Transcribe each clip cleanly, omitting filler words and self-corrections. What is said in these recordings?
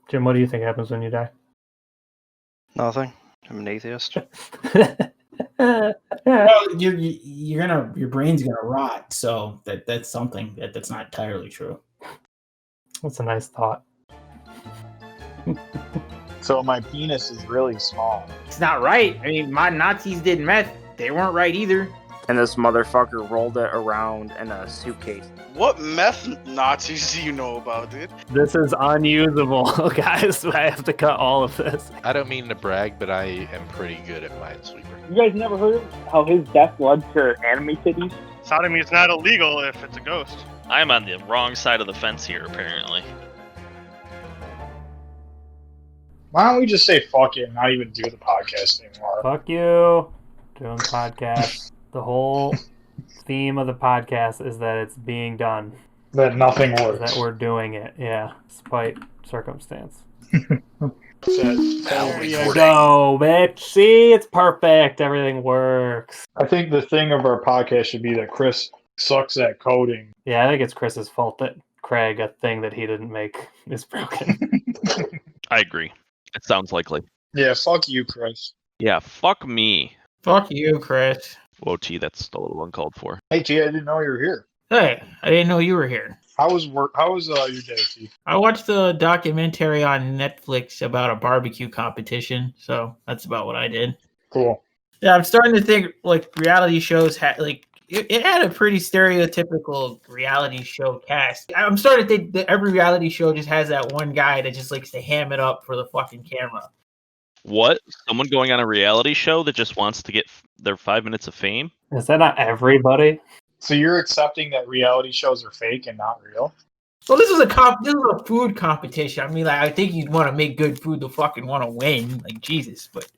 Jim, what do you think happens when you die? Nothing. I'm an atheist. Well, your brain's gonna rot. So that's something that's not entirely true. That's a nice thought. So my penis is really small. It's not right. I mean, my Nazis did meth. They weren't right either. And this motherfucker rolled it around in a suitcase. What meth Nazis do you know about, dude? This is unusable, guys. I have to cut all of this. I don't mean to brag, but I am pretty good at Minesweeper. You guys never heard how his death led to anime titties? Sodomy is not illegal if it's a ghost. I'm on the wrong side of the fence here, apparently. Why don't we just say fuck it and not even do the podcast anymore? Fuck you. Doing the podcast. The whole theme of the podcast is that it's being done. That nothing works. That we're doing it, yeah, despite circumstance. There you go, bitch. See, it's perfect. Everything works. I think the thing of our podcast should be that Chris sucks at coding. Yeah, I think it's Chris's fault that Craig, a thing that he didn't make, is broken. I agree. It sounds likely. Yeah, fuck you, Chris. Yeah, fuck me. Fuck you, Chris. Whoa, T, that's a little uncalled for. Hey, T, I didn't know you were here. Hey, I didn't know you were here. How was work? How was your day, T? I watched the documentary on Netflix about a barbecue competition, so that's about what I did. Cool. Yeah, I'm starting to think like reality shows had like it had a pretty stereotypical reality show cast. I'm starting to think that every reality show just has that one guy that just likes to ham it up for the fucking camera. What? Someone going on a reality show that just wants to get their 5 minutes of fame? Is that not everybody? So you're accepting that reality shows are fake and not real? Well, this is a food competition. I mean, like I think you'd want to make good food to fucking want to win, like Jesus. But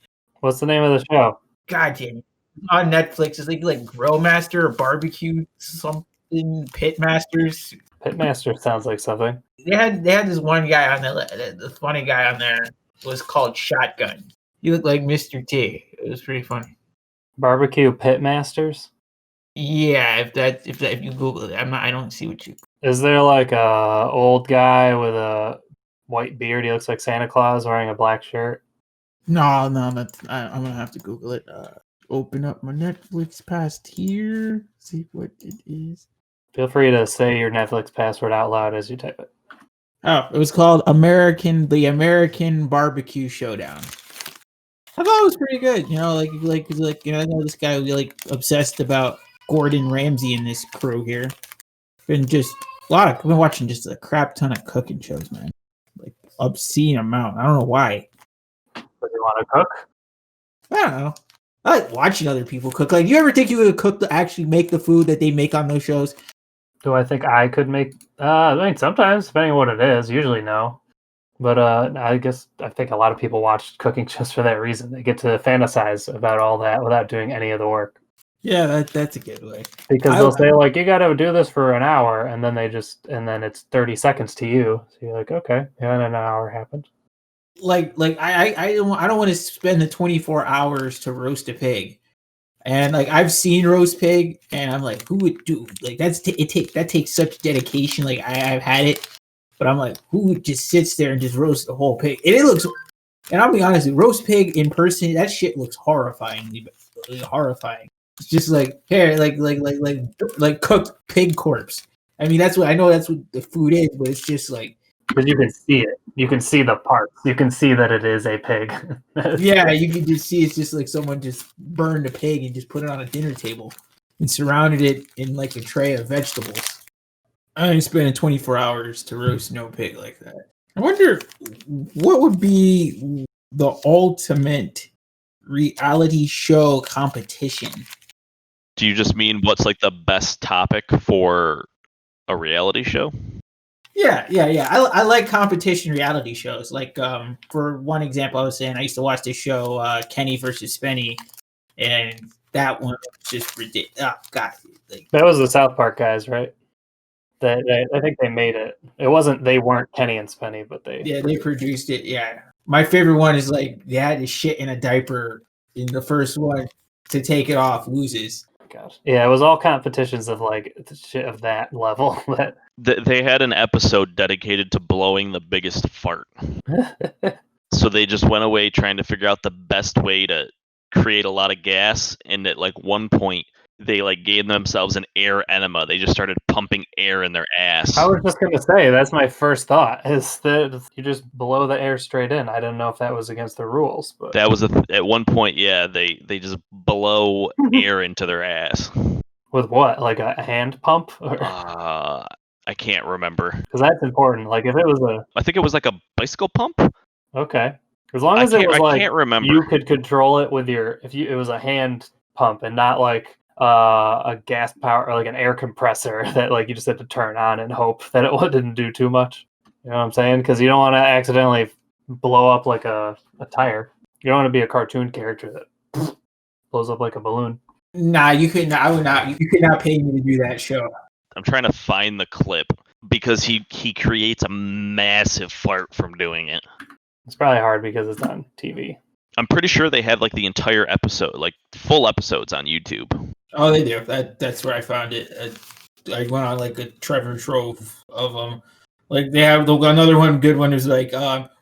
What's the name of the show? God damn it. On Netflix, it's like Grill Master or Barbecue something, Pit Masters. Pitmaster sounds like something. They had this one guy on the funny guy on there was called Shotgun. He looked like Mr. T. It was pretty funny. Barbecue Pitmasters? Yeah, if you Google it, I don't see what you. Is there like a old guy with a white beard? He looks like Santa Claus wearing a black shirt. No, that's I'm gonna have to Google it. Open up my Netflix past here. See what it is. Feel free to say your Netflix password out loud as you type it. Oh, it was called the American Barbecue Showdown. I thought it was pretty good. You know, like you know, I know this guy was like obsessed about Gordon Ramsay and this crew here. Been just I've been watching just a crap ton of cooking shows, man. Like obscene amount. I don't know why. But you want to cook? I don't know. I like watching other people cook. Like, you ever think you could cook to actually make the food that they make on those shows? Do I think I could make? I mean, sometimes, depending on what it is. Usually, no. But I think a lot of people watch cooking just for that reason. They get to fantasize about all that without doing any of the work. Yeah, that's a good way. Because they'll say like, you got to do this for an hour, and then then it's 30 seconds to you. So you're like, okay, yeah, and an hour happened. Like I don't want to spend the 24 hours to roast a pig, and like I've seen roast pig, and I'm like, who would do like that takes such dedication. Like I've had it, but I'm like, who just sits there and just roast the whole pig? And it looks, and I'll be honest, roast pig in person, that shit looks horrifyingly horrifying. It's just like hair, like cooked pig corpse. I mean, that's what the food is, but it's just like. Because you can see it. You can see the parts. You can see that it is a pig. Yeah, you can just see it's just like someone just burned a pig and just put it on a dinner table and surrounded it in like a tray of vegetables. I ain't spending 24 hours to roast no pig like that. I wonder what would be the ultimate reality show competition. Do you just mean what's like the best topic for a reality show? Yeah. I like competition reality shows. Like, for one example, I was saying I used to watch this show, Kenny versus Spenny, and that one was just ridiculous. Oh, God. That was the South Park guys, right? I think they made it. They weren't Kenny and Spenny, but they... Yeah, they produced it, yeah. My favorite one is, like, they had to shit in a diaper in the first one. To take it off loses. god. Yeah, it was all competitions of like shit of that level. That They had an episode dedicated to blowing the biggest fart. So they just went away trying to figure out the best way to create a lot of gas, and at like one point they like gave themselves an air enema. They just started pumping air in their ass. I was just gonna say that's my first thought is that you just blow the air straight in. I don't know if that was against the rules, but That was at one point, yeah. They just blow air into their ass. with what? Like a hand pump? I can't remember. Because that's important. Like if it was I think it was like a bicycle pump. okay, as long I as it was can't like remember. you could control it with your it was a hand pump and not like a gas power or like an air compressor that like you just had to turn on and hope that it didn't do too much. You know what I'm saying? Because you don't want to accidentally blow up like a tire. You don't want to be a cartoon character that blows up like a balloon. Nah, you could not. I would not. You could not pay me to do that show. I'm trying to find the clip because he creates a massive fart from doing it. It's probably hard because it's on TV. I'm pretty sure they have like the entire episode, like full episodes on YouTube. Oh, they do. That's where I found it. I went on like a treasure trove of them. Like they have another one good one is like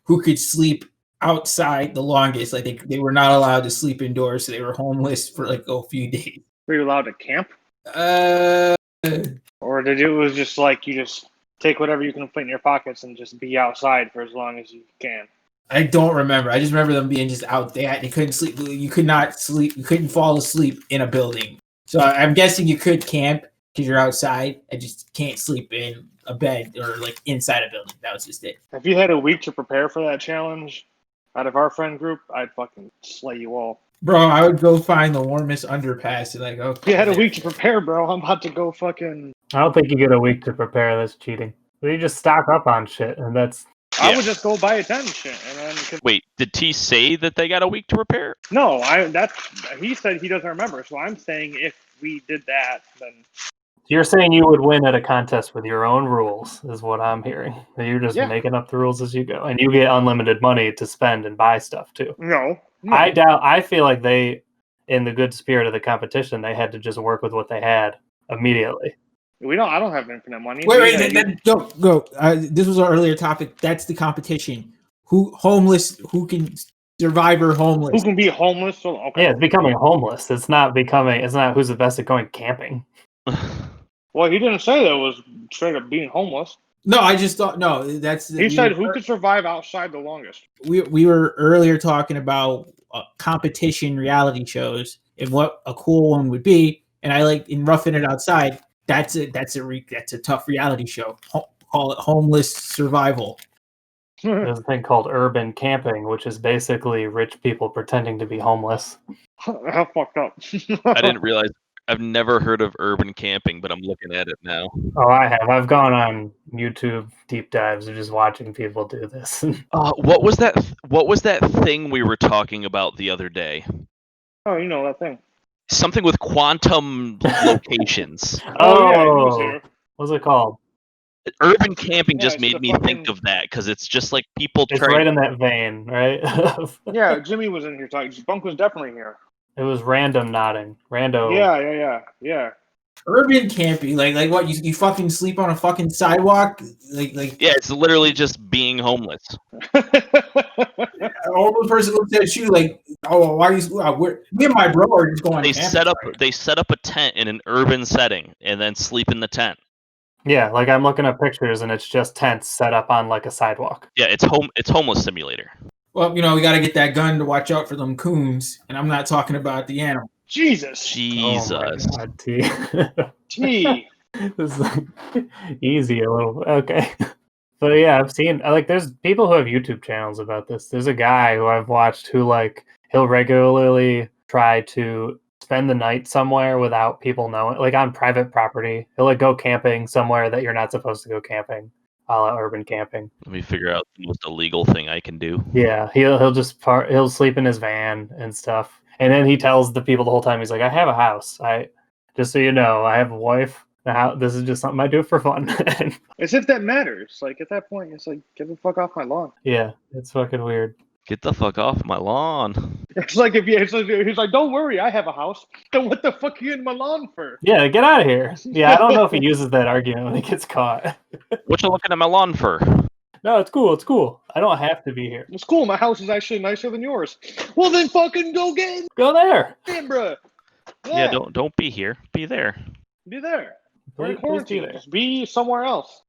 who could sleep outside the longest. Like they were not allowed to sleep indoors, so they were homeless for like a few days. Were you allowed to camp? Or it was just like you just take whatever you can fit in your pockets and just be outside for as long as you can? I don't remember. I just remember them being just out there. They couldn't sleep. You could not sleep. You couldn't fall asleep in a building. So I'm guessing you could camp because you're outside. I just can't sleep in a bed or like inside a building. That was just it. If you had a week to prepare for that challenge, out of our friend group, I'd fucking slay you all. Bro, I would go find the warmest underpass and like, okay. If you had a week to prepare, bro, I'm about to go fucking... I don't think you get a week to prepare. That's cheating. You just stock up on shit, and that's... I would just go buy a tent and shit, and then... Wait, did T say that they got a week to prepare? No, he said he doesn't remember, so I'm saying if we did that, then... You're saying you would win at a contest with your own rules, is what I'm hearing. You're just making up the rules as you go, and you get unlimited money to spend and buy stuff too. No. I feel like they, in the good spirit of the competition, they had to just work with what they had immediately. I don't have infinite money. Wait, go. This was our earlier topic. That's the competition. Who can survive or homeless? Who can be homeless? Okay. Yeah, it's becoming homeless. It's not who's the best at going camping. Well, he didn't say that it was straight up being homeless. No, I just thought He said who could survive outside the longest. We were earlier talking about competition reality shows and what a cool one would be, and I like in Roughing It Outside. That's a tough reality show. Call it homeless survival. There's a thing called urban camping, which is basically rich people pretending to be homeless. How fucked up. I didn't realize. I've never heard of urban camping, but I'm looking at it now. Oh, I have. I've gone on YouTube deep dives of just watching people do this. What was that? What was that thing we were talking about the other day? Oh, you know that thing. Something with quantum locations. Oh, what's it called? Urban camping just it's made the me think of that because it's just like people It's trying. right in that vein, right? Yeah, Jimmy was in here talking. Bunk was definitely here. It was Randonauting. Yeah. Urban camping, like what? You fucking sleep on a fucking sidewalk, like Yeah, it's literally just being homeless. a homeless person looks at you like, oh, why are you? Me and my bro are just going. They set up a tent in an urban setting and then sleep in the tent. Yeah, like I'm looking at pictures and it's just tents set up on like a sidewalk. Yeah, it's homeless simulator. Well, we got to get that gun to watch out for them coons, and I'm not talking about the animal. Jesus. Oh my God, T. Gee. This is easy a little. Okay. But yeah, I've seen there's people who have YouTube channels about this. There's a guy who I've watched who he'll regularly try to spend the night somewhere without people knowing, like on private property. He'll go camping somewhere that you're not supposed to go camping, a la urban camping. Let me figure out the most illegal thing I can do. Yeah, he'll sleep in his van and stuff, and then he tells the people the whole time, he's like, I have a house. Just so you know, I have a wife. Now this is just something I do for fun. As if that matters. Like at that point, it's like, get the fuck off my lawn. Yeah, it's fucking weird. Get the fuck off my lawn. It's like he's like, don't worry, I have a house. Then what the fuck are you in my lawn for? Yeah, get out of here. Yeah, I don't know if he uses that argument when he gets caught. What you looking at my lawn for? No, it's cool. It's cool. I don't have to be here. It's cool. My house is actually nicer than yours. Well, then fucking go get Go there. in, bruh. Yeah, don't be here. Be there. Be there. We're in Please be quarantine. there. Just be somewhere else.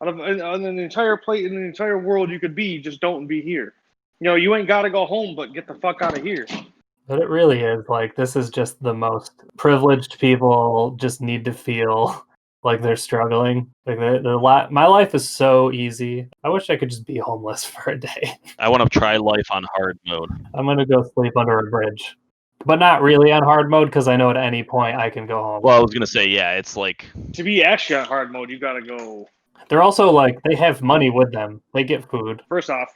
On the entire plate in the entire world you could be, just don't be here. You know, you ain't got to go home, but get the fuck out of here. But it really is like this is just the most privileged people just need to feel like they're struggling. Like my life is so easy. I wish I could just be homeless for a day. I want to try life on hard mode. I'm gonna go sleep under a bridge, but not really on hard mode because I know at any point I can go home. Well, I was gonna say, yeah, it's like To be actually on hard mode, you got to go. They're also like they have money with them. They get food. First off,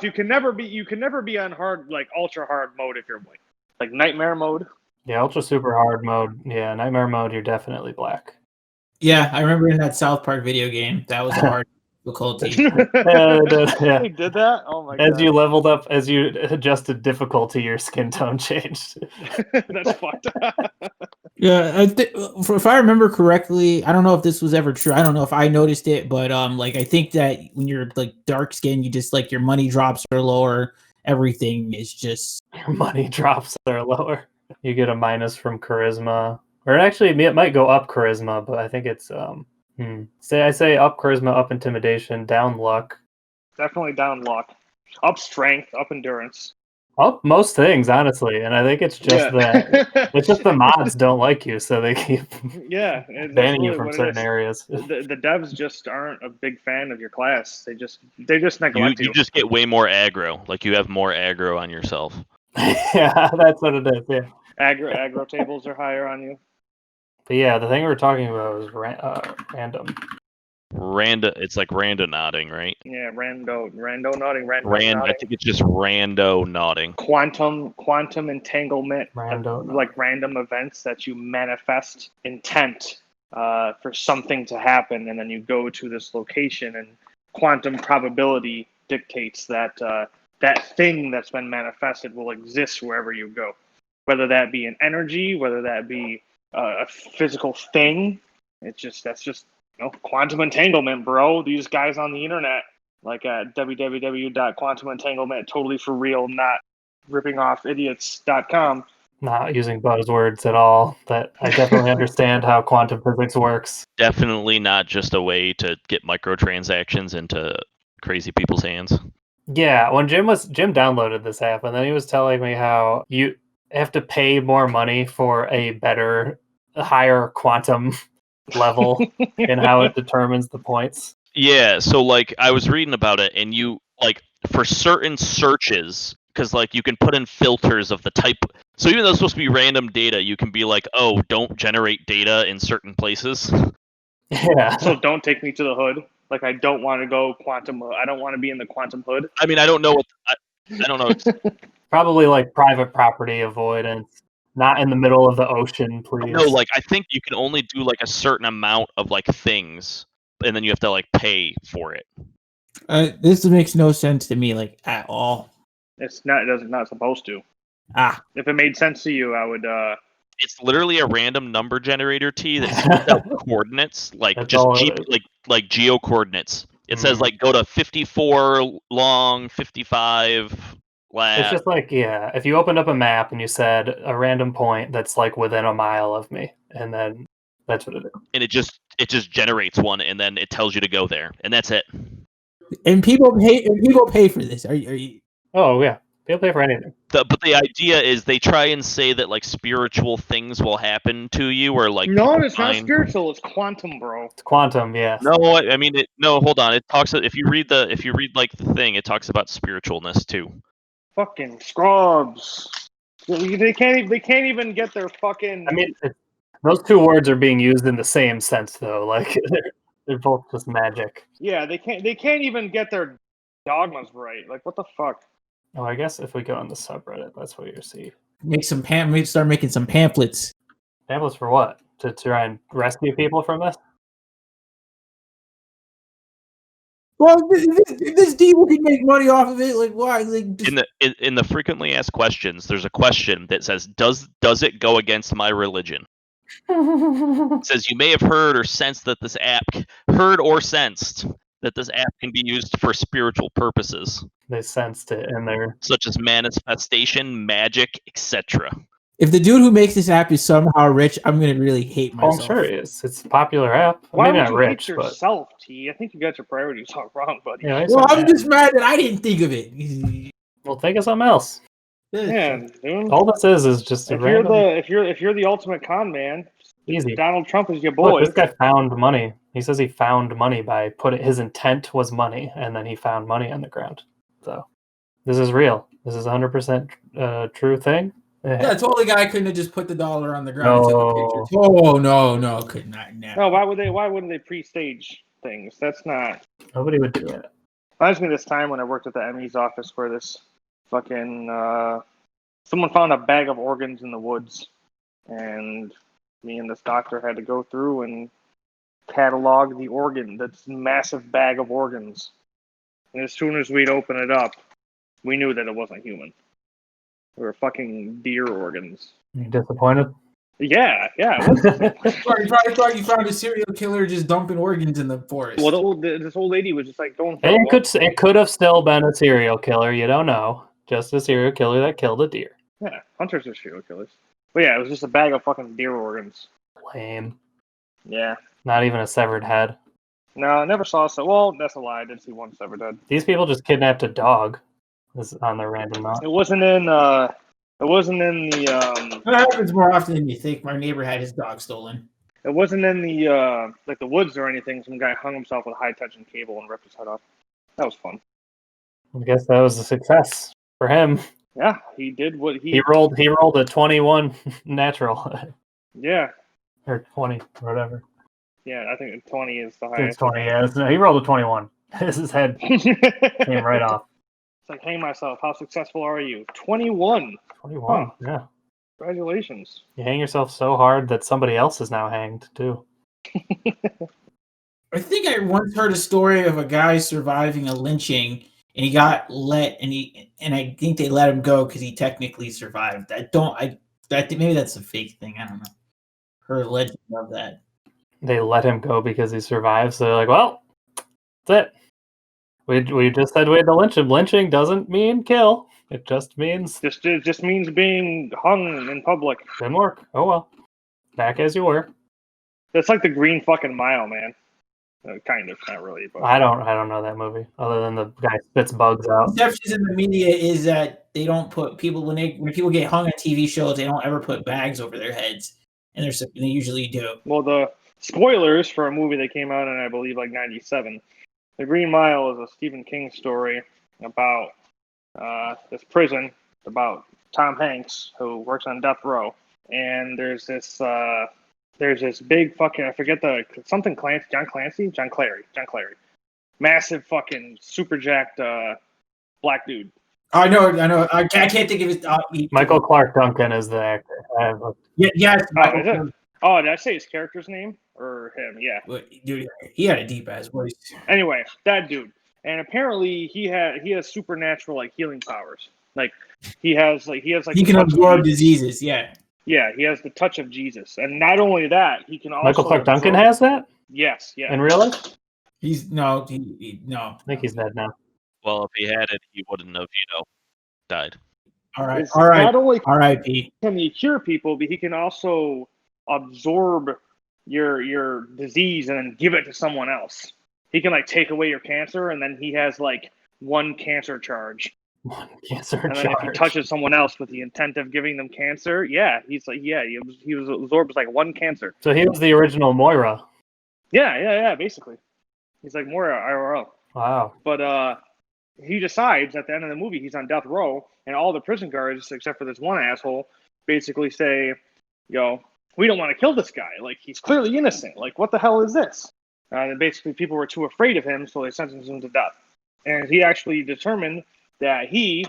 you can never be on hard, like ultra hard mode if you're white. Like nightmare mode. Yeah, ultra super hard mode. Yeah, nightmare mode. You're definitely black. Yeah, I remember in that South Park video game, that was a hard difficulty. Yeah. They did that? Oh my god. As you leveled up, as you adjusted difficulty, your skin tone changed. That's fucked. Yeah, if I remember correctly, I don't know if this was ever true. I don't know if I noticed it, but like I think that when you're like dark skinned, you just like your money drops are lower. Everything is just Your money drops are lower. You get a minus from charisma, or actually it might go up charisma, but I think it's I say up charisma, up intimidation, down luck, Definitely down luck. Up strength, up endurance. up most things, honestly. And I think it's just that it's just the mods don't like you, so they keep Yeah, banning you from certain areas. The devs just aren't a big fan of your class. They just neglect you just get way more aggro. Like you have more aggro on yourself. Yeah, that's what it is. Yeah. Aggro tables are higher on you. But yeah, the thing we were talking about was random. It's like randonauting, right? Yeah, randonauting. I think it's just randonauting. Quantum entanglement. Randonauting. Like random events that you manifest intent for something to happen, and then you go to this location, and quantum probability dictates that that thing that's been manifested will exist wherever you go, whether that be an energy, whether that be a physical thing. That's just quantum entanglement, bro. These guys on the internet, like at www.quantumentanglement, totally for real, not ripping off idiots.com. Not using buzzwords at all. But I definitely understand how quantum physics works. Definitely not just a way to get microtransactions into crazy people's hands. Yeah, when Jim downloaded this app, and then he was telling me how you have to pay more money for a higher quantum level and how it determines the points. Yeah, so like I was reading about it, and you like for certain searches, because like you can put in filters of the type. So even though it's supposed to be random data, you can be like, oh, don't generate data in certain places. Yeah. So don't take me to the hood. Like I don't want to go quantum. I don't want to be in the quantum hood. I mean, I don't know what I don't know. Probably like private property avoidance. Not in the middle of the ocean, please. No, like I think you can only do like a certain amount of like things, and then you have to like pay for it. This makes no sense to me, like at all. It's not supposed to. If it made sense to you, I would. It's literally a random number generator that spits out coordinates, like That's just all it is. like geo coordinates. It says like go to 54 long, 55 lat. It's just like, yeah, if you opened up a map and you said a random point that's like within a mile of me, and then that's what it is. And it just generates one, and then it tells you to go there, and that's it. And people pay for this. Are you? Oh yeah, they'll pay for anything. But the idea is they try and say that like spiritual things will happen to you, or like no, it's not spiritual. It's quantum, bro. It's quantum, yeah. No, I mean no. Hold on. It talks. If you read like the thing, it talks about spiritualness too. Fucking scrubs. They can't even get their fucking. I mean, those two words are being used in the same sense, though. Like they're both just magic. Yeah, they can't even get their dogmas right. Like what the fuck? Oh, I guess if we go on the subreddit, that's what you see. Start making some pamphlets. Pamphlets for what? To try and rescue people from this? Well, if this demon can make money off of it, like why? Like just, In the frequently asked questions, there's a question that says, "Does it go against my religion?" It says, "You may have heard or sensed that this app can be used for spiritual purposes, They sensed it in there. such as manifestation, magic, etc." if the dude who makes this app is somehow rich, I'm gonna really hate Oh, myself. I'm sure it is. It's a popular app. Why Maybe would not you rich, hate but yourself, T? I think you got your priorities all wrong, buddy. yeah. Well, I'm just mad that I didn't think of it. Well, think of something else. Yeah, dude. All this is just a If you're random, if you're the ultimate con man, easy. Donald Trump is your Look, boy. this guy found money. He says he found money by his intent was money, and then he found money on the ground. So this is real. This is 100% true thing. Yeah, totally. Guy couldn't have just put the dollar on the ground and took a No. picture. Oh no, could not. Never. No, why wouldn't they pre-stage things? That's not. Nobody would do it. Reminds me of this time when I worked at the ME's office where this fucking someone found a bag of organs in the woods, and me and this doctor had to go through and catalog this massive bag of organs. And as soon as we'd open it up, we knew that it wasn't human. They were fucking deer organs. You disappointed? Yeah, it was. You probably thought you found a serial killer just dumping organs in the forest. Well, this old lady was just like going. For It could have still been a serial killer. You don't know. Just a serial killer that killed a deer. Yeah, hunters are serial killers. But yeah, it was just a bag of fucking deer organs. Lame. Yeah. Not even a severed head. No, I never saw so. Well, that's a lie. I did see one severed head. These people just kidnapped a dog. This is on their random mount. It wasn't in. It wasn't in the. That happens more often than you think. My neighbor had his dog stolen. It wasn't in the like the woods or anything. Some guy hung himself with high tension cable and ripped his head off. That was fun. I guess that was a success for him. Yeah, he did what He rolled a 21 natural. Yeah. Or 20, or whatever. Yeah, I think 20 is the It's highest. 20, yeah. He rolled a 21. His head came right off. It's like, hey, myself, how successful are you? 21. 21, Huh. yeah. Congratulations. You hang yourself so hard that somebody else is now hanged, too. I think I once heard a story of a guy surviving a lynching, and he got and I think they let him go because he technically survived. Maybe that's a fake thing. I don't know. Heard a legend of that. They let him go because he survived, so they're like, well, that's it. We just said we had to lynch him. Lynching doesn't mean kill. It just means... It just means being hung in public. Didn't work. Oh, well. Back as you were. It's like the Green fucking Mile, man. Kind of, not really. But I don't know that movie, other than the guy spits bugs out. Perceptions in the media is that they don't put people when people get hung on TV shows, they don't ever put bags over their heads, and they usually do. Well, the spoilers for a movie that came out in, I believe, like 97. The Green Mile is a Stephen King story about this prison, about Tom Hanks, who works on death row. And there's this big fucking, I forget something Clancy, John Clary. Massive fucking super jacked black dude. I know. I can't think of his. Michael Clark Duncan is the actor. Yes. Oh, did I say his character's name or him? Yeah. Dude, he had a deep ass voice. Anyway, that dude, and apparently he has supernatural like healing powers. Like he can absorb diseases. Yeah. Yeah, he has the touch of Jesus, and not only that, he can also. Michael Clark Duncan has that? Yes. Yeah. In real life? No. I think he's dead now. Well, if he had it, he wouldn't have, died. All right. Not only R.I.P. can he cure people, but he can also absorb your disease and then give it to someone else. He can like take away your cancer, and then he has like one cancer charge. One cancer and then charge. if he touches someone else with the intent of giving them cancer, he absorbs like one cancer. So he was the original Moira. Yeah, basically. He's like Moira IRL. Wow. But he decides at the end of the movie he's on death row, and all the prison guards, except for this one asshole, basically say, yo, we don't want to kill this guy. Like, he's clearly innocent. Like, what the hell is this? And basically people were too afraid of him, so they sentenced him to death. And he actually determined that he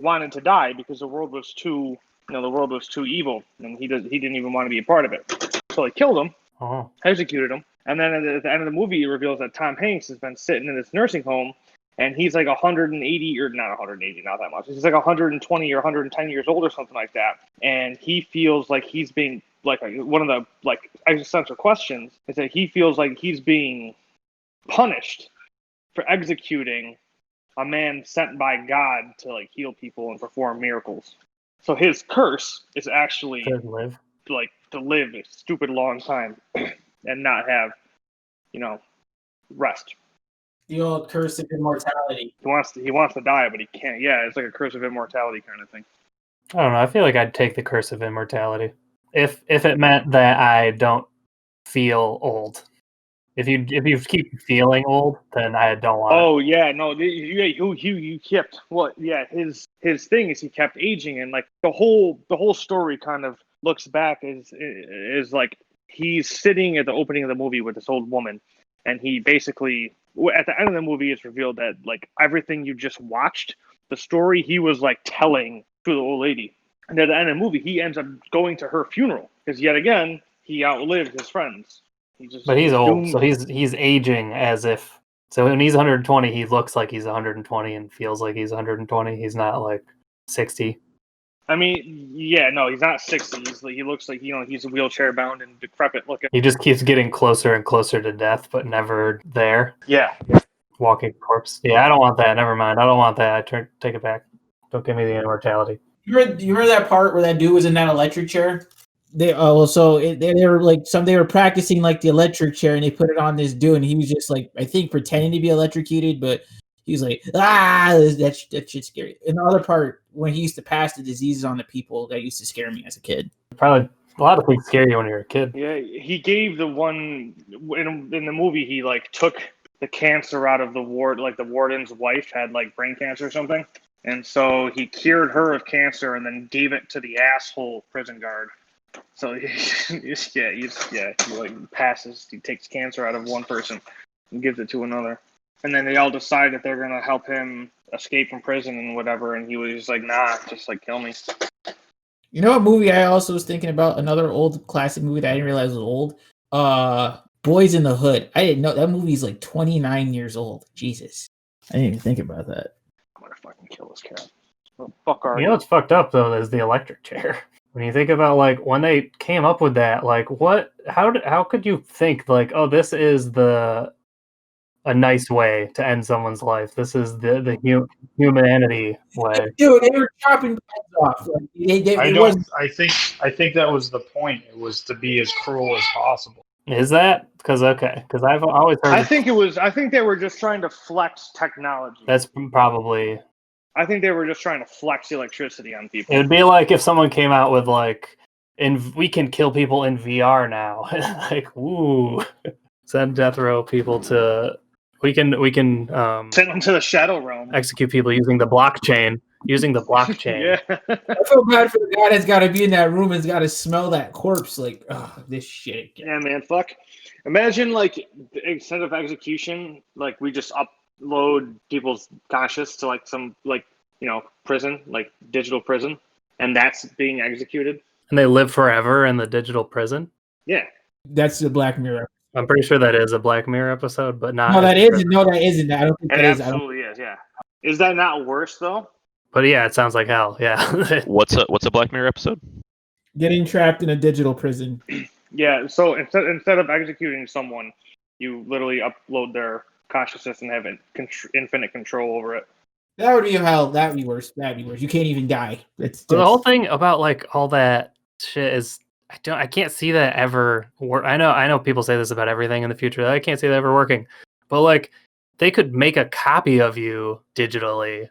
wanted to die because the world was too evil, and he didn't even want to be a part of it. So they killed him, executed him, And then at the end of the movie, it reveals that Tom Hanks has been sitting in this nursing home, and he's like 180, or not 180, not that much. He's like 120 or 110 years old or something like that. And he feels like he's being, like, one of the, like, existential questions is that he feels like he's being punished for executing a man sent by God to, like, heal people and perform miracles. So his curse is actually To live. like to live a stupid long time and not have, rest. The old curse of immortality. He wants to die, but he can't. Yeah, it's like a curse of immortality kind of thing. I don't know. I feel like I'd take the curse of immortality if it meant that I don't feel old. If you keep feeling old, then I don't want. Oh yeah, no, you kept what? Yeah, his thing is he kept aging, and like the whole story kind of looks back is like he's sitting at the opening of the movie with this old woman, and he basically at the end of the movie it's revealed that like everything you just watched, the story he was like telling to the old lady, and at the end of the movie he ends up going to her funeral because yet again he outlived his friends. But he's old, so he's aging as if. So when he's 120, he looks like he's 120 and feels like he's 120. He's not like 60. I mean, yeah, no, he's not 60. He looks like he's wheelchair bound and decrepit looking. He just keeps getting closer and closer to death, but never there. Yeah. Walking corpse. Yeah, I don't want that. Never mind. I don't want that. Take it back. Don't give me the immortality. You remember that part where that dude was in that electric chair? They were practicing like the electric chair, and they put it on this dude, and he was just like, I think pretending to be electrocuted, but he was like, that shit's scary. And the other part when he used to pass the diseases on the people, that used to scare me as a kid. Probably a lot of things scare you when you're a kid. Yeah, he gave the one in the movie. He like took the cancer out of the ward. Like the warden's wife had like brain cancer or something, and so he cured her of cancer and then gave it to the asshole prison guard. So he like passes. He takes cancer out of one person and gives it to another, and then they all decide that they're gonna help him escape from prison and whatever. And he was just like, "Nah, just like kill me." You know what movie I also was thinking about? Another old classic movie that I didn't realize was old. Boys in the Hood. I didn't know that movie's like 29 years old. Jesus, I didn't even think about that. I'm gonna fucking kill this cat. What the fuck are You know what's fucked up though is the electric chair. When you think about like when they came up with that, like what? How could you think like, oh, this is a nice way to end someone's life? This is the humanity way. Dude, they were chopping heads off. Like, I think that was the point. It was to be as cruel as possible. Is that because I've always heard. I think they were just trying to flex technology. That's probably. I think they were just trying to flex electricity on people. It would be like if someone came out with like, we can kill people in VR now. Like, ooh, send death row people to. We can send them to the shadow realm. Execute people using the blockchain. Yeah. I feel bad for the guy that's got to be in that room and's got to smell that corpse. Like, oh, this shit. Yeah, man, fuck. Imagine like instead of execution, like we just upload people's conscious to like some prison, like digital prison, and that's being executed. And they live forever in the digital prison. Yeah, that's the Black Mirror. I'm pretty sure that is a Black Mirror episode, but not. No, that isn't. No, that isn't. I don't think it that is. Absolutely is. Yeah. Is that not worse though? But yeah, it sounds like hell. Yeah. What's a Black Mirror episode? Getting trapped in a digital prison. Yeah. So instead of executing someone, you literally upload their consciousness and have infinite control over it. That would be hell. That would be worse. You can't even die. The whole thing about like all that shit is. I can't see that ever work. I know people say this about everything in the future. I can't see that ever working. But like they could make a copy of you digitally.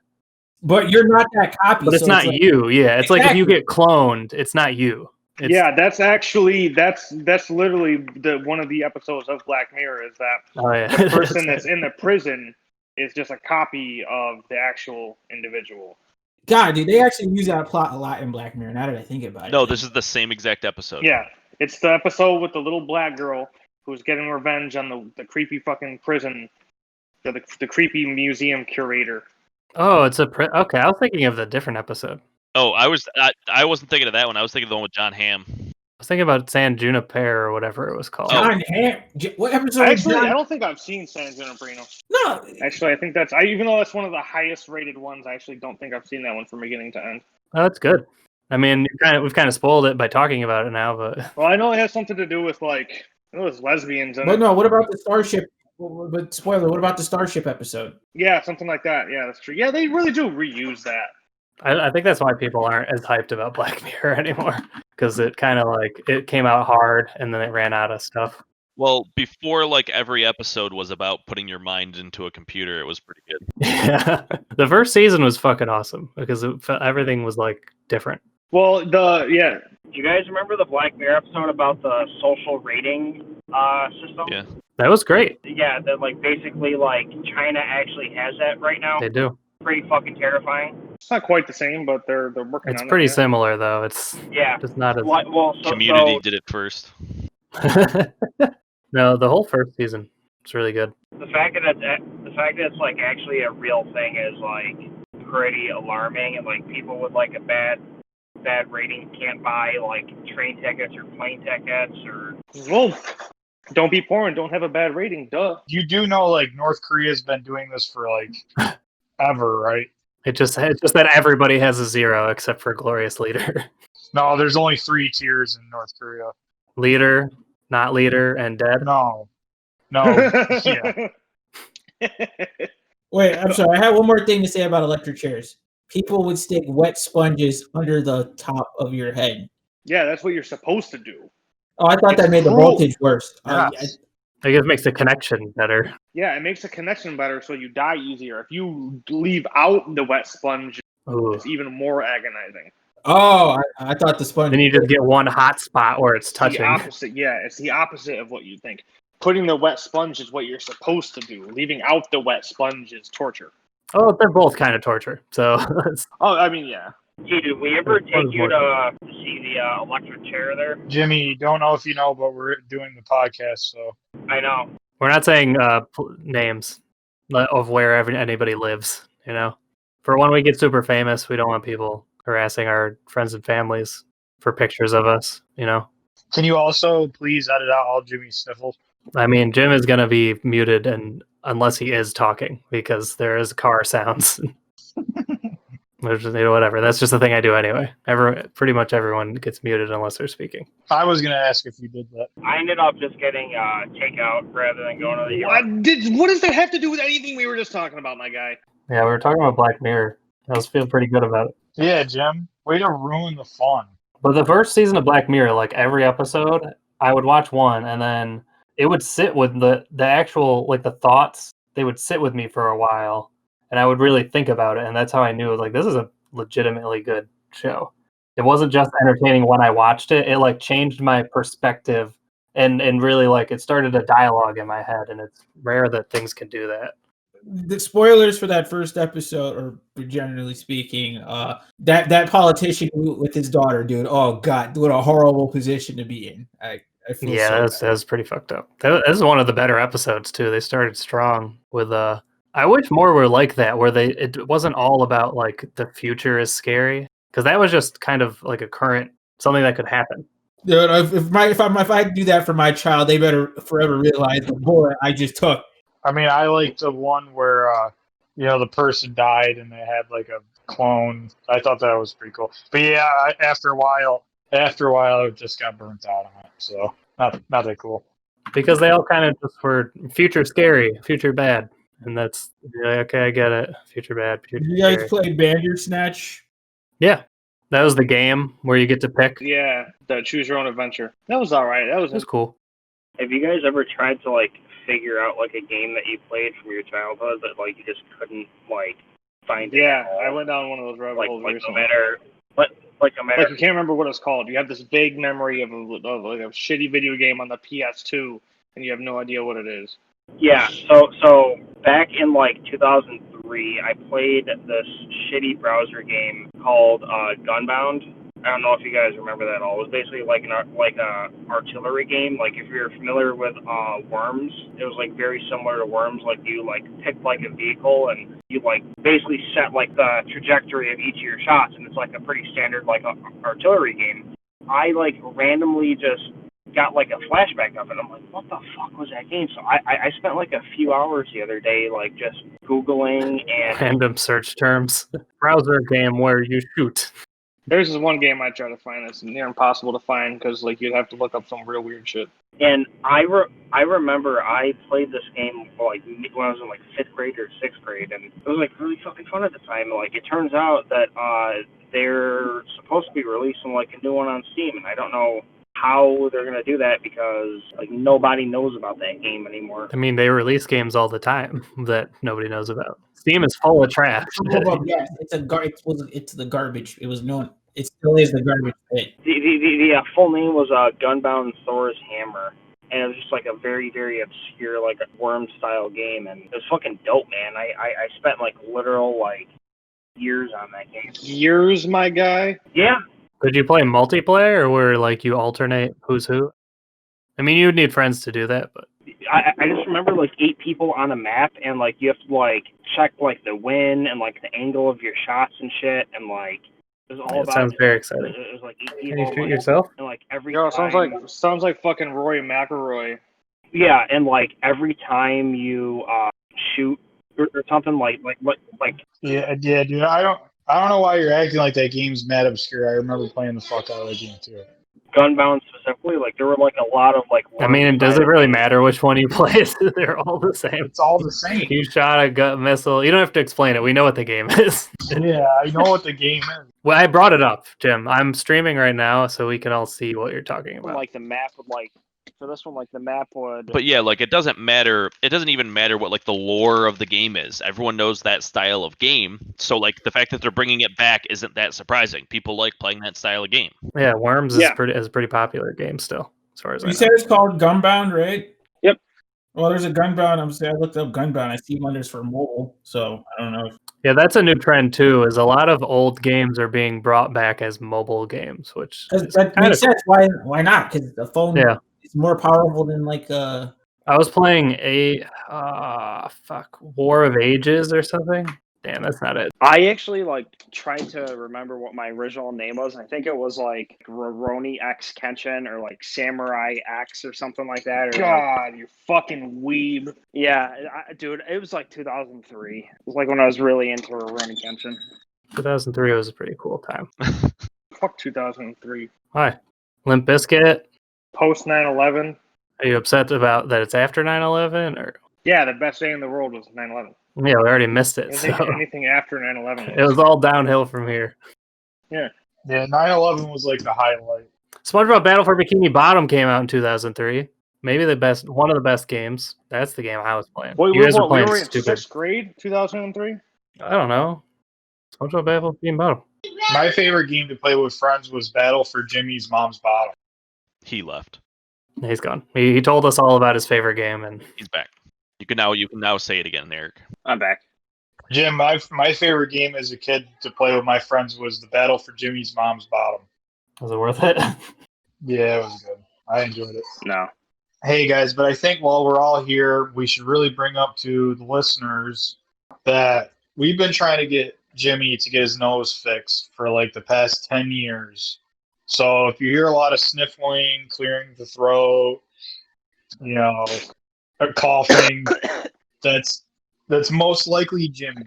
But you're not that copy. But it's not like, you. Yeah. It's exactly. Like if you get cloned, it's not you. Yeah, that's literally one of the episodes of Black Mirror is that the person that's in the prison is just a copy of the actual individual. God, dude, they actually use that plot a lot in Black Mirror. Now that I think about it. No, this is the same exact episode. Yeah, it's the episode with the little black girl who's getting revenge on the creepy fucking prison, the creepy museum curator. Oh, it's okay. I was thinking of the different episode. Oh, I wasn't thinking of that one. I was thinking of the one with John Hamm. was thinking about San Junipero or whatever it was called. John Ham. What episode? Actually, John? I don't think I've seen San Junipero. No. Actually, I think that's even though that's one of the highest rated ones, I actually don't think I've seen that one from beginning to end. Oh, that's good. I mean, we've kind of spoiled it by talking about it now, but Well, I know it has something to do with like it was lesbians in But it. no, what about the Starship? But spoiler, what about the Starship episode? Yeah, something like that. Yeah, that's true. Yeah, they really do reuse that. I think that's why people aren't as hyped about Black Mirror anymore, because it kind of like it came out hard and then it ran out of stuff. Well, before like every episode was about putting your mind into a computer, it was pretty good. Yeah, the first season was fucking awesome because everything was like different. Well, Do you guys remember the Black Mirror episode about the social rating system? Yeah. That was great. Yeah, that like basically like China actually has that right now. They do. Pretty fucking terrifying. it's not quite the same, but they're working It's on pretty it. Yeah. similar though. It's Yeah. just not as. Well, Community did it first. No, the whole first season. It's really good. the fact that it's like actually a real thing is like pretty alarming, and like people with like a bad rating can't buy like train tickets or plane tickets or. Well, don't be poor and don't have a bad rating. Duh. You do know, like, North Korea's been doing this for, like, ever, right? It's just that everybody has a 0 except for Glorious Leader. No, there's only 3 tiers in North Korea. Leader, not leader, and dead. No. Yeah. Wait, I'm sorry. I have one more thing to say about electric chairs. People would stick wet sponges under the top of your head. Yeah, that's what you're supposed to do. Oh, I thought that made the cruel. voltage worse. Yes. I guess it makes the connection better. Yeah, it makes the connection better, so you die easier. If you leave out the wet sponge, Ooh. it's even more agonizing. Oh, I thought the sponge. Then you just get one hot spot where it's The touching. opposite, yeah, it's the opposite of what you think. Putting the wet sponge is what you're supposed to do. Leaving out the wet sponge is torture. Oh, they're both kind of torture. So Oh, I mean, yeah. Hey, did we ever take you to see the electric chair there? Jimmy, don't know if you know, but we're doing the podcast, so. I know. we're not saying names of wherever anybody lives. You know, for when we get super famous, we don't want people harassing our friends and families for pictures of us. You know, Can you also please edit out all Jimmy's sniffles? I mean, Jim is gonna be muted and unless he is talking because there is car sounds. Which is, whatever. That's just the thing I do anyway. Pretty much everyone gets muted unless they're speaking. I was going to ask if you did that. I ended up just getting takeout rather than going to the yard. What does that have to do with anything we were just talking about, my guy? Yeah, we were talking about Black Mirror. I was feeling pretty good about it. Yeah, Jim. Way to ruin the fun. But the first season of Black Mirror, like every episode, I would watch one and then it would sit with the actual, like the thoughts, they would sit with me for a while. And I would really think about it, and that's how I knew, like, this is a legitimately good show. It wasn't just entertaining when I watched it. It, like, changed my perspective, and really, like, it started a dialogue in my head, and it's rare that things can do that. The spoilers for that first episode, or generally speaking, that politician with his daughter, dude. Oh God, what a horrible position to be in. I feel Yeah, so that was pretty fucked up. That is one of the better episodes, too. They started strong with I wish more were like that, where it wasn't all about like the future is scary, because that was just kind of like a current something that could happen. Dude, if I do that for my child, they better forever realize the bullet I just took. I mean, I liked the one where, the person died and they had like a clone. I thought that was pretty cool. But yeah, after a while, it just got burnt out on it. So not that cool. Because they all kind of just were future scary, future bad. And that's okay, I get it. Future bad, future You guys scary. played Bandersnatch? Yeah. That was the game where you get to pick. Yeah, the choose your own adventure. That was all right. That was It was cool. Have you guys ever tried to like figure out like a game that you played from your childhood that like you just couldn't like find? Yeah, I went down one of those rabbit holes no recently. matter. Like you can't remember what it's called. You have this vague memory of like a shitty video game on the PS2, and you have no idea what it is. Yeah, so back in like 2003, I played this shitty browser game called Gunbound. I don't know if you guys remember that at all. It was basically like a artillery game. Like if you're familiar with Worms, it was like very similar to Worms. Like you like picked like a vehicle and you like basically set like the trajectory of each of your shots, and it's like a pretty standard like artillery game. I like randomly just got like a flashback of it. I'm like, what the fuck was that game? So I spent like a few hours the other day like just Googling and Random search terms. Browser game where you shoot. There's this one game I try to find that's near impossible to find because like you'd have to look up some real weird shit. And I remember I played this game like when I was in like 5th grade or 6th grade, and it was like really fucking fun at the time. Like it turns out that they're supposed to be releasing like a new one on Steam, and I don't know how they're gonna do that because like nobody knows about that game anymore. I mean, they release games all the time that nobody knows about. Steam is full of trash. Yes, it's the garbage. It was known. It still is the garbage pit. The full name was Gunbound Thor's Hammer, and it was just like a very, very obscure, like a worm style game, and it was fucking dope, man. I spent like literal like years on that game. Years, my guy. Yeah. Could you play multiplayer or where like you alternate who's who? I mean, you would need friends to do that, but I just remember like 8 people on a map, and like you have to like check like the wind and like the angle of your shots and shit, and like it was all it about. sounds very exciting. It was like 8 Can people. you shoot like, yourself? And like every Yo, time, sounds like fucking Roy McIlroy. yeah, and like every time you shoot or something like. Yeah, dude. I don't know why you're acting like that game's mad obscure. I remember playing the fuck out of that game too. Gunbound specifically, like there were like a lot of like. I mean, does it really matter which one you play? They're all the same. It's all the same. You shot a gut missile. You don't have to explain it. We know what the game is. Yeah, I know what the game is. Well, I brought it up, Jim. I'm streaming right now, so we can all see what you're talking about. Like the map would like for this one, like the map would. But yeah, like it doesn't matter. It doesn't even matter what like the lore of the game is. Everyone knows that style of game. So like the fact that they're bringing it back isn't that surprising. People like playing that style of game. Yeah, Worms is a pretty popular game still, as far as I You know. said it's called Gunbound, right? Yep. Well, there's a Gunbound. I looked up Gunbound. I see one there's for mobile, so I don't know. Yeah, that's a new trend too. Is a lot of old games are being brought back as mobile games, which is That kind makes of sense. Why not? Because the phone is more powerful than like I was playing War of Ages or something. Damn, that's not it. I actually like tried to remember what my original name was, and I think it was like Roroni X Kenshin or like Samurai X or something like that. Or God, you fucking weeb. Yeah, dude, it was like 2003. It was like when I was really into Roroni Kenshin. 2003 was a pretty cool time. Fuck 2003. Why? Limp Bizkit? Post 9/11. Are you upset about that it's after 9/11 or? Yeah, the best day in the world was 9/11. Yeah, we already missed it. Anything after 9/11. It was all downhill from here. Yeah. Yeah, 9/11 was like the highlight. SpongeBob Battle for Bikini Bottom came out in 2003. Maybe one of the best games. That's the game I was playing. Wait, you guys were playing we were in stupid. 6th grade, 2003? I don't know. SpongeBob Battle for Bikini Bottom. My favorite game to play with friends was Battle for Jimmy's Mom's Bottom. He left. He's gone. He told us all about his favorite game, and He's back. You can now say it again, Eric. I'm back. Jim, my favorite game as a kid to play with my friends was the Battle for Jimmy's Mom's Bottom. was it worth it? Yeah, it was good. I enjoyed it. No. Hey guys, but I think while we're all here, we should really bring up to the listeners that we've been trying to get Jimmy to get his nose fixed for like the past 10 years. So if you hear a lot of sniffling, clearing the throat, coughing, that's most likely Jimmy.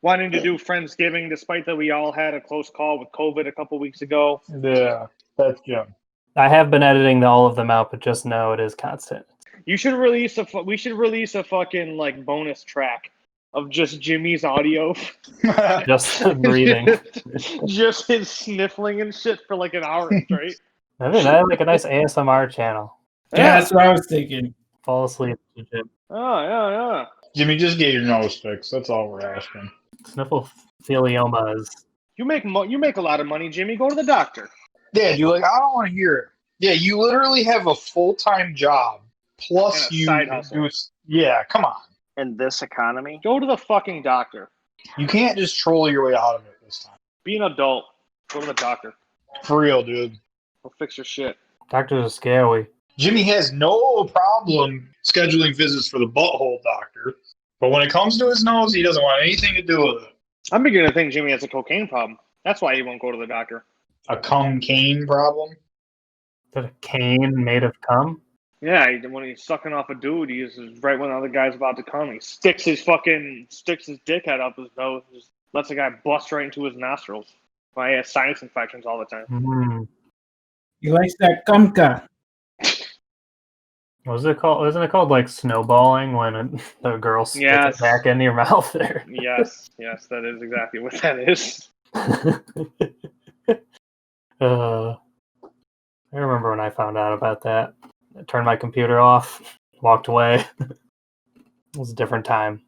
Wanting to do Friendsgiving despite that we all had a close call with COVID a couple weeks ago. Yeah, that's Jim. I have been editing all of them out, but just know it is constant. We should release a fucking like bonus track of just Jimmy's audio. Just breathing. Just his sniffling and shit for like an hour straight. I mean, I have like a nice ASMR channel. Yeah, that's what I was thinking. Fall asleep. Jim. Oh, yeah. Jimmy, just get your nose fixed. That's all we're asking. Snifflepheliomas. You make a lot of money, Jimmy. Go to the doctor. Yeah, you're like, I don't want to hear it. Yeah, you literally have a full-time job. Plus And a you side hustle. do. Yeah, come on. In this economy, go to the fucking doctor. You can't just troll your way out of it this time. Be an adult. Go to the doctor. For real, dude. Go fix your shit. Doctors are scary. Jimmy has no problem scheduling visits for the butthole doctor, but when it comes to his nose, he doesn't want anything to do with it. I'm beginning to think Jimmy has a cocaine problem. That's why he won't go to the doctor. a cum cane problem. Is that a cane made of cum? Yeah, when he's sucking off a dude, he uses right when the other guy's about to come. He sticks his dickhead up his nose, just lets the guy bust right into his nostrils. Why he has sinus infections all the time. Mm. He likes that kumka. What was it called? Wasn't it called like snowballing when the girl sticks Yes. it back into your mouth there? Yes, that is exactly what that is. I remember when I found out about that. I turned my computer off, walked away. It was a different time.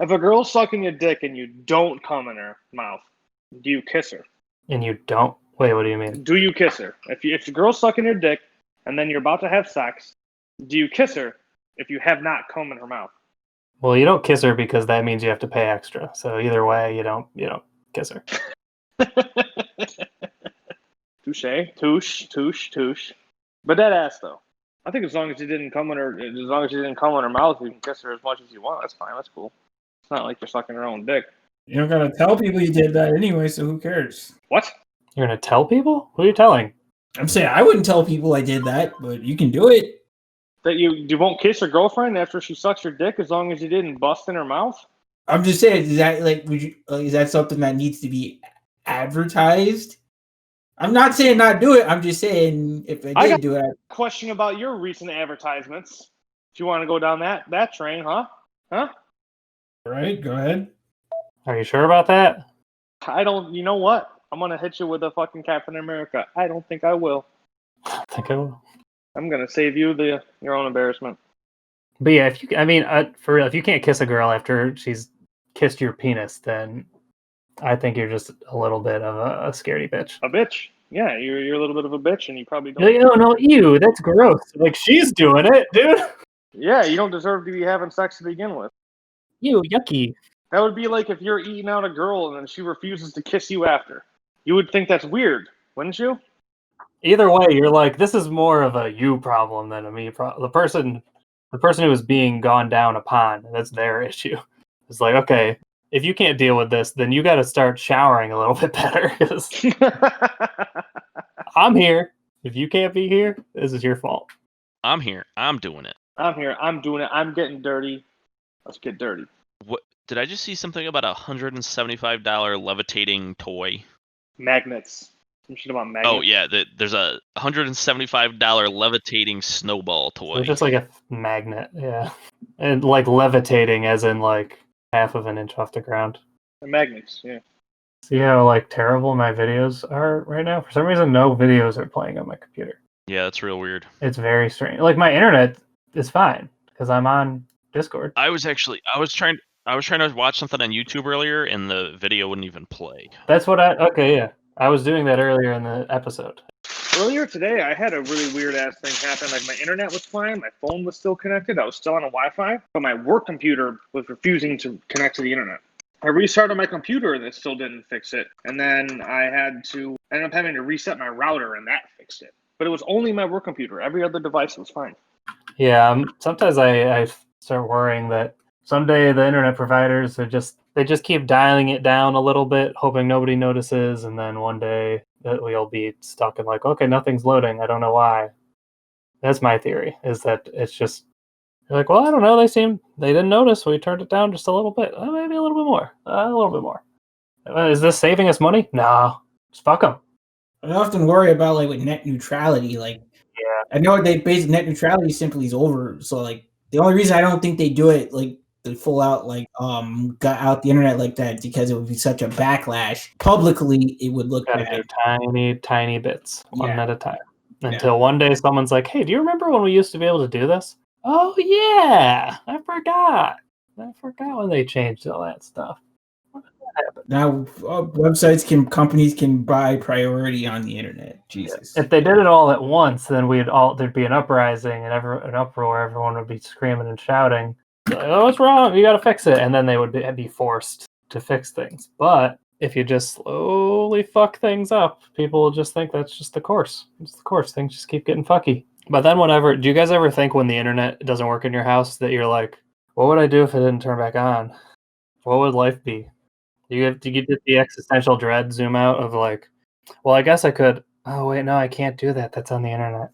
If a girl's sucking your dick and you don't come in her mouth, do you kiss her? And you don't? Wait, what do you mean? Do you kiss her? If the girl's sucking your dick and then you're about to have sex, do you kiss her if you have not come in her mouth? Well, you don't kiss her because that means you have to pay extra. So either way, you don't kiss her. Touche. But that ass though, I think as long as you didn't come in her mouth, you can kiss her as much as you want. That's fine. That's cool. It's not like you're sucking her own dick. You don't gotta tell people you did that anyway, so who cares? What? You're gonna tell people? Who are you telling? I'm saying I wouldn't tell people I did that, but you can do it. That you won't kiss your girlfriend after she sucks your dick as long as you didn't bust in her mouth? I'm just saying, is that is that something that needs to be advertised? I'm not saying not do it. I'm just saying if I did do it. Question about your recent advertisements. Do you want to go down that train, huh? Huh? Right, go ahead. Are you sure about that? I don't. You know what? I'm gonna hit you with a fucking Captain America. I don't think I will. I think I will. I'm gonna save you your own embarrassment. But yeah, for real, if you can't kiss a girl after she's kissed your penis, then I think you're just a little bit of a scaredy bitch. A bitch. Yeah, you're a little bit of a bitch, and you probably don't. You're like, no, ew, that's gross. Like, she's doing it, dude. Yeah, you don't deserve to be having sex to begin with. Ew, yucky. That would be like if you're eating out a girl and then she refuses to kiss you after. You would think that's weird, wouldn't you? Either way, you're like, this is more of a you problem than a me problem. The person who is being gone down upon, that's their issue. It's like, okay, if you can't deal with this, then you got to start showering a little bit better. Because I'm here. If you can't be here, this is your fault. I'm here. I'm doing it. I'm here. I'm doing it. I'm getting dirty. Let's get dirty. What did I just see something about a $175 levitating toy? Magnets. Some shit about magnets. Oh yeah, there's a $175 levitating snowball toy. It's just like a magnet, yeah, and like levitating, as in like half of an inch off the ground. The magnets, yeah. See how like terrible my videos are right now? For some reason, no videos are playing on my computer. Yeah, that's real weird. It's very strange. Like my internet is fine because I'm on Discord. I was trying to watch something on YouTube earlier, and the video wouldn't even play. That's what I was doing that earlier in the episode. Earlier today, I had a really weird ass thing happen. Like my internet was fine, my phone was still connected, I was still on a Wi-Fi, but my work computer was refusing to connect to the internet. I restarted my computer and it still didn't fix it. And then I ended up having to reset my router and that fixed it. But it was only my work computer. Every other device was fine. Yeah, sometimes I start worrying that someday the internet providers they just keep dialing it down a little bit, hoping nobody notices, and then one day that we'll be stuck in like, okay, nothing's loading. I don't know why. That's my theory, is that it's just you're like, well, I don't know. They didn't notice, so we turned it down just a little bit. Maybe a little bit more. A little bit more. Is this saving us money? No. Just fuck them. I often worry about like with net neutrality. Like, yeah, I know they base net neutrality simply is over. So like the only reason I don't think they do it like the full out like got out the internet like that because it would be such a backlash. Publicly, it would look gotta bad. do tiny bits, one at a time, until Yeah. one day someone's like, "Hey, do you remember when we used to be able to do this?" Oh yeah, I forgot when they changed all that stuff. Now companies can buy priority on the internet. Jesus. If they did it all at once, then there'd be an uprising and an uproar. Everyone would be screaming and shouting, like, "Oh, what's wrong? You got to fix it!" And then they would be forced to fix things. But if you just slowly fuck things up, people will just think that's just the course. It's the course. Things just keep getting fucky. But then do you guys ever think when the internet doesn't work in your house that you're like, what would I do if it didn't turn back on? What would life be? Do you get the existential dread zoom out of like, Well, I guess I could. Oh wait, no, I can't do that. That's on the internet.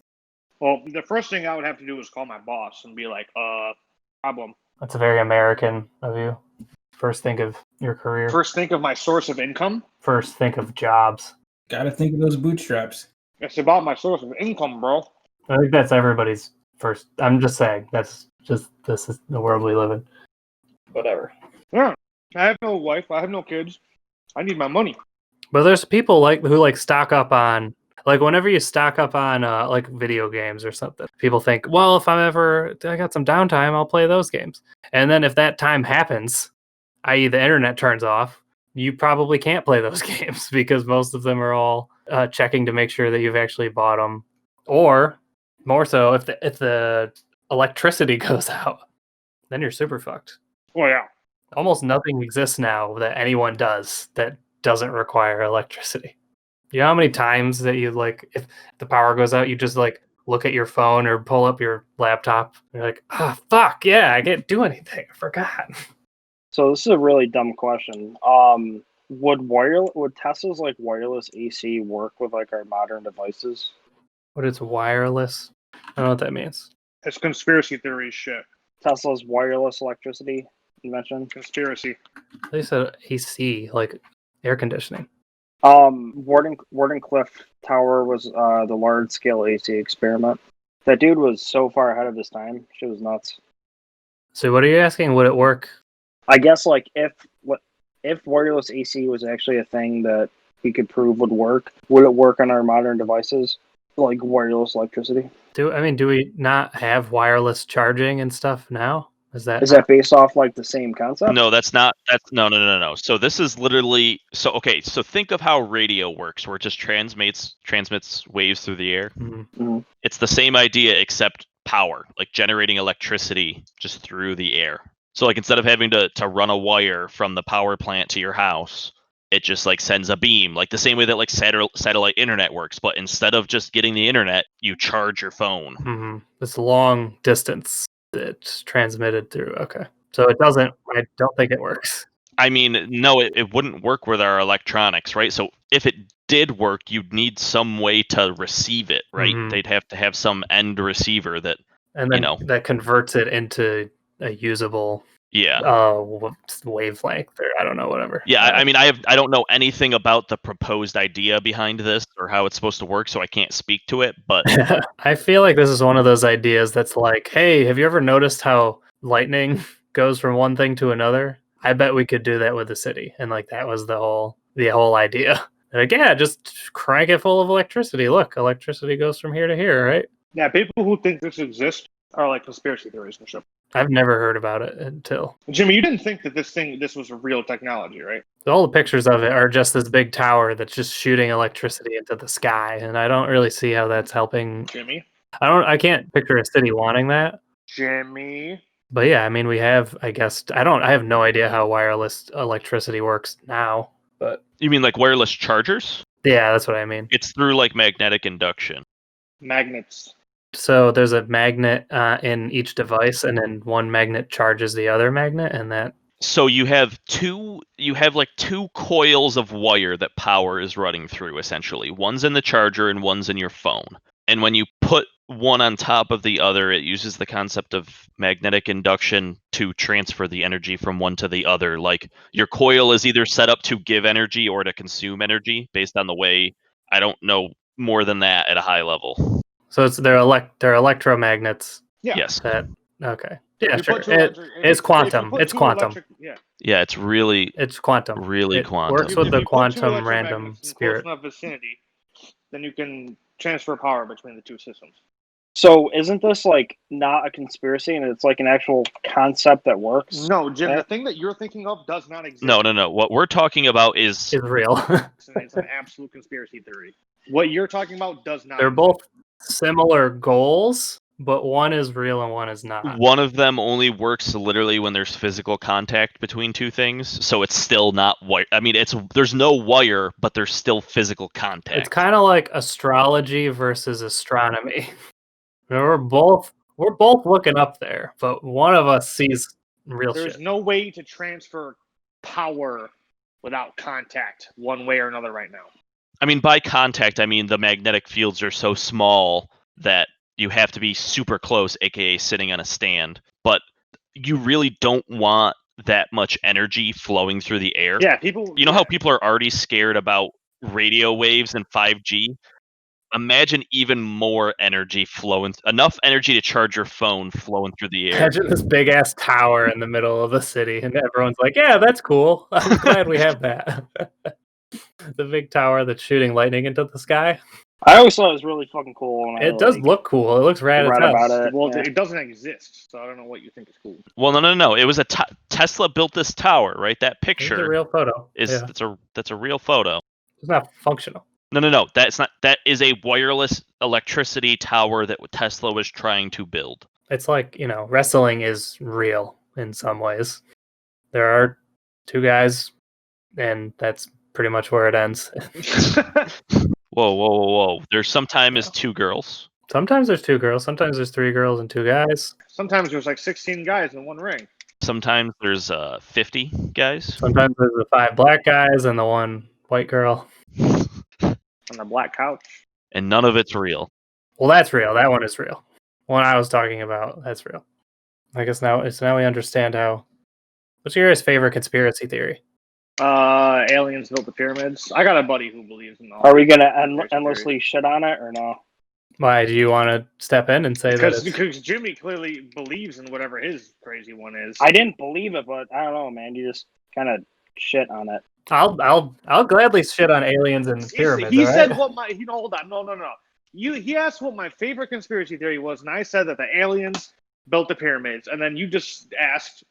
Well, the first thing I would have to do is call my boss and be like, problem. That's very American of you. First think of your career. First think of my source of income. First think of jobs. Gotta think of those bootstraps. It's about my source of income, bro. I think that's everybody's first. I'm just saying. This is the world we live in. Whatever. Yeah. I have no wife. I have no kids. I need my money. But there's people who stock up on whenever you stock up on like video games or something. People think, well, if I got some downtime, I'll play those games. And then if that time happens, i.e. the internet turns off, you probably can't play those games because most of them are all checking to make sure that you've actually bought them. Or more so, if the electricity goes out, then you're super fucked. Oh yeah. Almost nothing exists now that anyone does that doesn't require electricity. You know how many times that you if the power goes out, you just look at your phone or pull up your laptop and you're like, oh fuck, yeah, I can't do anything. I forgot. So this is a really dumb question. Would Tesla's wireless AC work with our modern devices? What is wireless? I don't know what that means. It's conspiracy theory shit. Tesla's wireless electricity invention? Conspiracy. They said AC, like air conditioning. Wardenclyffe Tower was the large-scale AC experiment. That dude was so far ahead of his time. Shit was nuts. So what are you asking? Would it work? I guess if wireless AC was actually a thing that we could prove would it work on our modern devices, like wireless electricity? Do we not have wireless charging and stuff now? Is that based off the same concept? No, that's not. That's no. So this is literally okay. So think of how radio works, where it just transmits waves through the air. Mm-hmm. It's the same idea, except power, like generating electricity just through the air. So instead of having to run a wire from the power plant to your house, it just sends a beam, the same way that satellite internet works. But instead of just getting the internet, you charge your phone. Mm-hmm. This long distance it's transmitted through. Okay. So it doesn't, I don't think it works. I mean, no, it wouldn't work with our electronics, right? So if it did work, you'd need some way to receive it, right? Mhm. They'd have to have some end receiver that, And then that converts it into a usable wavelength, or I don't know, whatever. Yeah, I mean, I don't know anything about the proposed idea behind this or how it's supposed to work, so I can't speak to it, but I feel like this is one of those ideas that's like, hey, have you ever noticed how lightning goes from one thing to another? I bet we could do that with the city. And that was the whole idea. Yeah, just crank it full of electricity. Look, electricity goes from here to here, right? Yeah, people who think this exists are conspiracy theories and shit. I've never heard about it until. Jimmy, you didn't think that this was a real technology, right? All the pictures of it are just this big tower that's just shooting electricity into the sky, and I don't really see how that's helping. Jimmy? I can't picture a city wanting that. Jimmy? But yeah, I mean, we have, I guess, I have no idea how wireless electricity works now, but. You mean wireless chargers? Yeah, that's what I mean. It's through magnetic induction. Magnets. So there's a magnet in each device, and then one magnet charges the other magnet, and that. So you have two coils of wire that power is running through, essentially. One's in the charger and one's in your phone. And when you put one on top of the other, it uses the concept of magnetic induction to transfer the energy from one to the other. Your coil is either set up to give energy or to consume energy based on the way. I don't know more than that at a high level. So they're electromagnets. Yeah. Yes. Okay. Yeah, sure. It's quantum. It's quantum. Yeah, it's really. It's quantum. Really quantum. Works with the quantum put two random electromagnets in spirit. close enough vicinity, then you can transfer power between the two systems. So isn't this not a conspiracy, and it's an actual concept that works? No, Jim, the thing that you're thinking of does not exist. No. What we're talking about is real. It's an absolute conspiracy theory. What you're talking about does not. They're both similar goals, but one is real and one is not. One of them only works literally when there's physical contact between two things, so it's still not wire. I mean, there's no wire, but there's still physical contact. It's kind of like astrology versus astronomy. We're both looking up there, but one of us sees real shit. There's no way to transfer power without contact, one way or another, right now. I mean, by contact, I mean the magnetic fields are so small that you have to be super close, aka sitting on a stand. But you really don't want that much energy flowing through the air. Yeah, people. You know how people are already scared about radio waves and 5G? Imagine even more energy flowing, enough energy to charge your phone flowing through the air. Imagine this big ass tower in the middle of the city, and everyone's like, "Yeah, that's cool. I'm glad we have that." The big tower that's shooting lightning into the sky. I always thought it was really fucking cool. When It does look cool. It looks rad as read hell. about it. Well, yeah. it doesn't exist, so I don't know what you think is cool. Well, no. It was Tesla built this tower, right? That It's a picture real photo. is Yeah. that's a real photo. It's not functional. No. That's not. That is a wireless electricity tower that Tesla was trying to build. It's like, wrestling is real in some ways. There are two guys, and that's pretty much where it ends. Whoa. There's sometimes two girls. Sometimes there's two girls. Sometimes there's three girls and two guys. Sometimes there's like 16 guys in one ring. Sometimes there's 50 guys. Sometimes there's the 5 black guys and the 1 white girl. On the black couch. And none of it's real. Well, that's real. That one is real. One I was talking about, that's real. I guess now we understand how. What's your guys' favorite conspiracy theory? Aliens built the pyramids. I got a buddy who believes in all. Are we gonna endlessly shit on it or no? Why do you want to step in and say that? Because Jimmy clearly believes in whatever his crazy one is. I didn't believe it, but I don't know, man. You just kind of shit on it. I'll gladly shit on aliens and pyramids. He all said right? what my hold on no. He asked what my favorite conspiracy theory was, and I said that the aliens built the pyramids, and then you just asked,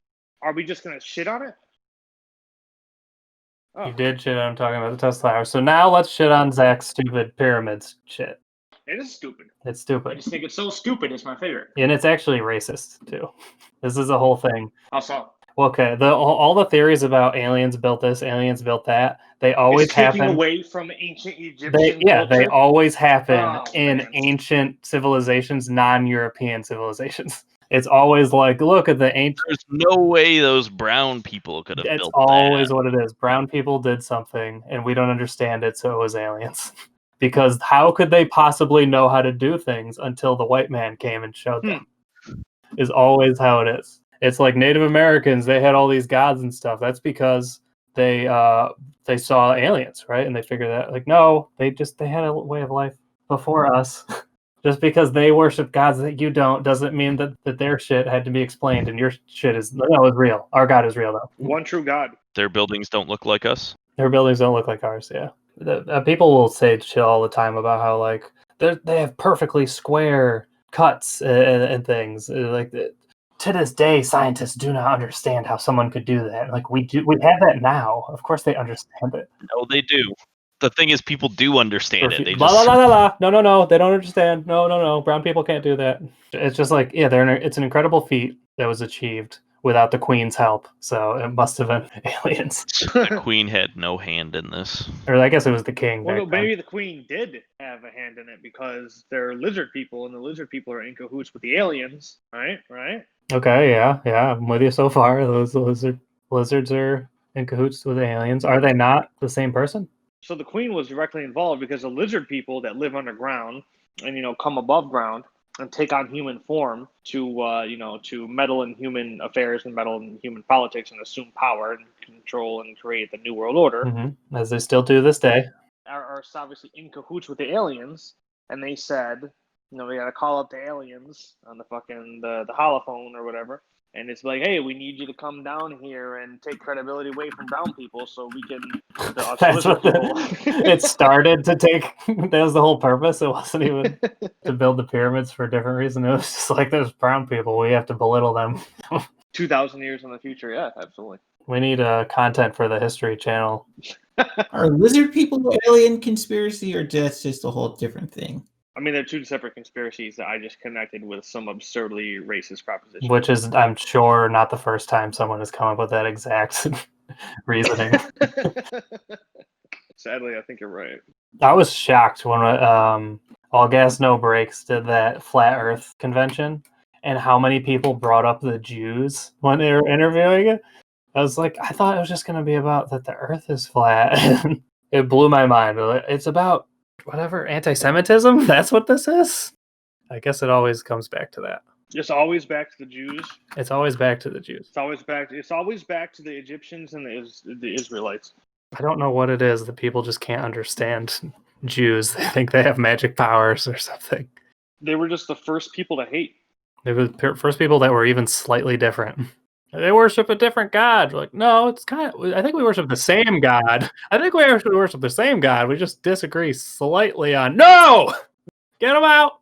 "Are we just gonna shit on it?" Oh. You did shit on talking about the Tesla Tower. So now let's shit on Zach's stupid pyramids shit. It is stupid. It's I stupid. just think it's so stupid. It's my favorite. And it's actually racist too. This is a whole thing. Also, Okay, all the theories about aliens built this, aliens built that, they always it's taking happen. away from ancient Egyptian They culture. always happen in man. ancient civilizations, non-European civilizations. It's always like, look at the ancient. There's no way those brown people could have It's built always that. what it is. Brown people did something, and we don't understand it, so it was aliens. Because how could they possibly know how to do things until the white man came and showed them? Is always how it is. It's like Native Americans, they had all these gods and stuff. That's because they saw aliens, right? And they figured that, like, no, they had a way of life before us. Just because they worship gods that you don't doesn't mean that their shit had to be explained, and your shit is real. Our God is real, though. One true God. Their buildings don't look like us. Their buildings don't look like ours, yeah. People will say shit all the time about how, like, they have perfectly square cuts and things. Like, to this day, scientists do not understand how someone could do that. Like, we have that now. Of course they understand it. No, they do. The thing is, people do understand it. They La just la la la la. No. They don't understand. No. Brown people can't do that. It's just like, yeah, it's an incredible feat that was achieved without the Queen's help. So it must have been aliens. the Queen had no hand in this. Or I guess it was the King. Well, back then. maybe the Queen did have a hand in it because they're lizard people, and the lizard people are in cahoots with the aliens, right? Okay, yeah, I'm with you so far. Those lizards are in cahoots with the aliens. Are they not the same person? So the Queen was directly involved because the lizard people that live underground and come above ground and take on human form to meddle in human affairs and meddle in human politics and assume power and control and create the New World Order. Mm-hmm. As they still do this day. Are obviously in cahoots with the aliens, and they said, we gotta call up the aliens on the fucking the holophone or whatever, and it's like, hey, we need you to come down here and take credibility away from brown people so we can. That's what it started to take. That was the whole purpose. It wasn't even to build the pyramids for a different reason. It was just like, there's brown people. We have to belittle them. 2,000 years in the future, yeah, absolutely. We need content for the History Channel. Are lizard people alien conspiracy, or that's just a whole different thing? I mean, they're two separate conspiracies that I just connected with some absurdly racist proposition. Which is, I'm sure, not the first time someone has come up with that exact reasoning. Sadly, I think you're right. I was shocked when All Gas No Brakes did that Flat Earth convention, and how many people brought up the Jews when they were interviewing it. I was like, I thought it was just going to be about that the Earth is flat. It blew my mind. It's about whatever anti-Semitism. That's what this is. I guess it always comes back to that. It's always back to the Jews. It's always back to the Jews. It's always back to the Egyptians and the Israelites. I don't know what it is that people just can't understand Jews. They think they have magic powers or something. They were just the first people to hate. They were the first people that were even slightly different. They worship a different god. We're like, no, it's kind of. I think we worship the same god. I think we actually worship the same god. We just disagree slightly on. No, get them out.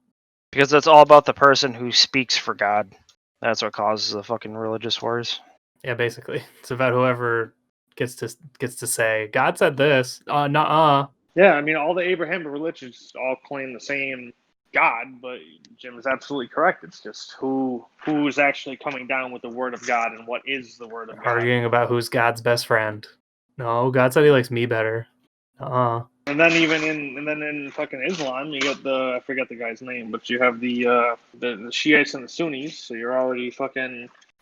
Because it's all about the person who speaks for God. That's what causes the fucking religious wars. Yeah, basically, it's about whoever gets to say God said this. Nuh-uh. Yeah, I mean, all the Abrahamic religions all claim the same God, but Jim is absolutely correct. It's just who's actually coming down with the word of God and what is the word of God. Arguing about who's God's best friend. No, God said he likes me better. And then in fucking Islam, you get I forget the guy's name, but you have the Shiites and the Sunnis. So you're already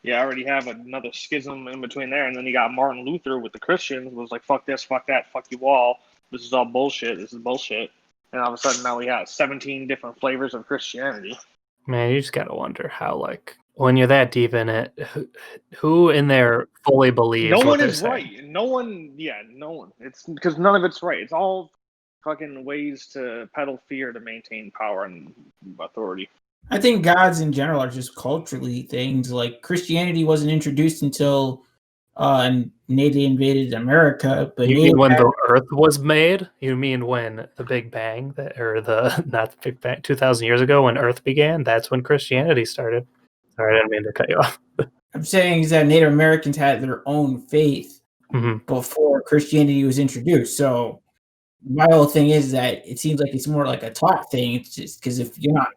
you already have another schism in between there. And then you got Martin Luther with the Christians, was like, fuck this, fuck that, fuck you all. This is all bullshit. This is bullshit. And all of a sudden now we have 17 different flavors of Christianity. Man, you just gotta wonder how, like, when you're that deep in it, who in there fully believes No what one they're is saying? right. No one. It's because none of it's right. It's all fucking ways to peddle fear to maintain power and authority. I think gods in general are just culturally things. Like Christianity wasn't introduced until Native invaded America. But You mean when the Earth was made? You mean when the Big Bang, not the Big Bang, 2,000 years ago when Earth began? That's when Christianity started. Sorry, I didn't mean to cut you off. I'm saying is that Native Americans had their own faith Mhm. before Christianity was introduced. So my whole thing is that it seems like it's more like a taught thing. It's just because if you're not,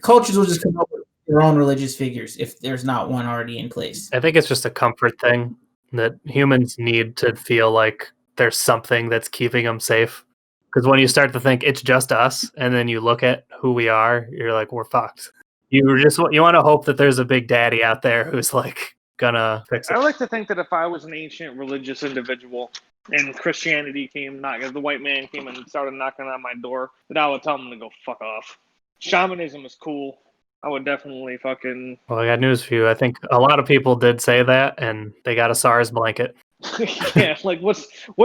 cultures will just come up with their own religious figures if there's not one already in place. I think it's just a comfort thing that humans need to feel like there's something that's keeping them safe. Because when you start to think it's just us, and then you look at who we are, you're like, we're fucked. You want to hope that there's a big daddy out there who's like gonna fix it. I like to think that if I was an ancient religious individual and Christianity the white man came and started knocking on my door, that I would tell them to go fuck off. Shamanism is cool. I would definitely fucking. Well, I got news for you. I think a lot of people did say that, and they got a SARS blanket. Yeah, like what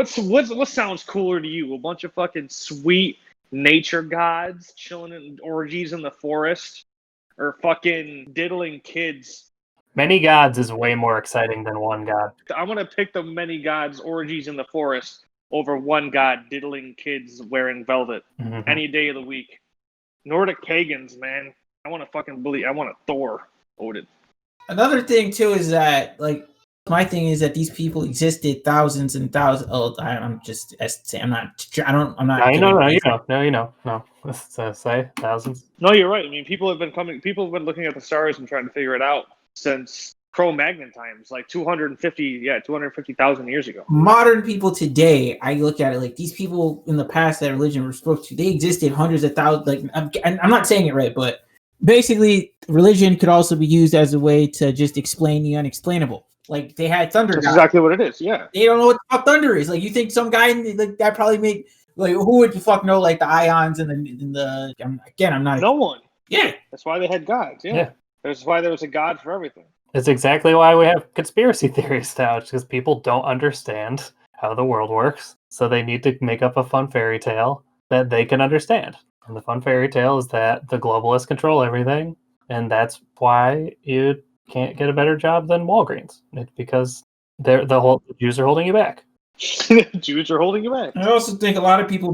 sounds cooler to you? A bunch of fucking sweet nature gods chilling in orgies in the forest, or fucking diddling kids? Many gods is way more exciting than one god. I'm gonna pick the many gods orgies in the forest over one god diddling kids wearing velvet any day of the week. Nordic pagans, man. I want to fucking believe. I want a Thor Odin. Another thing too is that, like, my thing is that these people existed thousands and thousands. Oh, I'm just. I'm not. I'm not. No. Let's say thousands. No, you're right. I mean, people have been looking at the stars and trying to figure it out since Cro-Magnon times, like 250,000 years ago. Modern people today, I look at it like these people in the past that religion was supposed to. They existed hundreds of thousands. Like, I'm not saying it right, but basically, religion could also be used as a way to just explain the unexplainable. Like, they had thunder. That's exactly what it is. Yeah, they don't know what the fuck thunder is. Like, you think some guy like that probably made, like, who would fuck know, like, the ions and the I'm not. No one. Yeah, that's why they had gods. Yeah. That's why there was a god for everything. It's exactly why we have conspiracy theories now. It's because people don't understand how the world works, so they need to make up a fun fairy tale that they can understand. And the fun fairy tale is that the globalists control everything, and that's why you can't get a better job than Walgreens. It's because the Jews are holding you back. Jews are holding you back. I also think a lot of people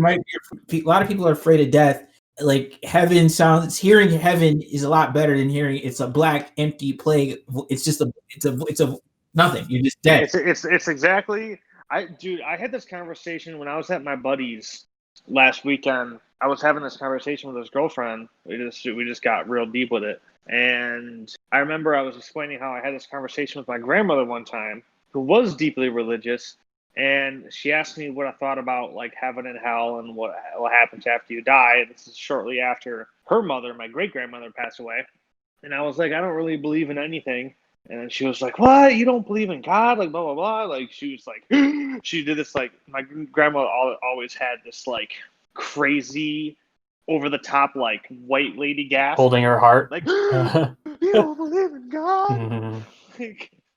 are afraid of death. Like, hearing heaven is a lot better than hearing it's a black empty plague. It's just it's a nothing. You're just dead. It's exactly. I had this conversation when I was at my buddy's last weekend. I was having this conversation with his girlfriend. We just got real deep with it. And I remember I was explaining how I had this conversation with my grandmother one time, who was deeply religious, and she asked me what I thought about, like, heaven and hell and what happens after you die. And this is shortly after her mother, my great grandmother, passed away. And I was like, I don't really believe in anything. And then she was like, "What? You don't believe in God?" Like blah blah blah. Like she was like, she did this like my grandma always had this like crazy, over the top like white lady gasp, Holding her heart. like you don't believe in God? Mhm.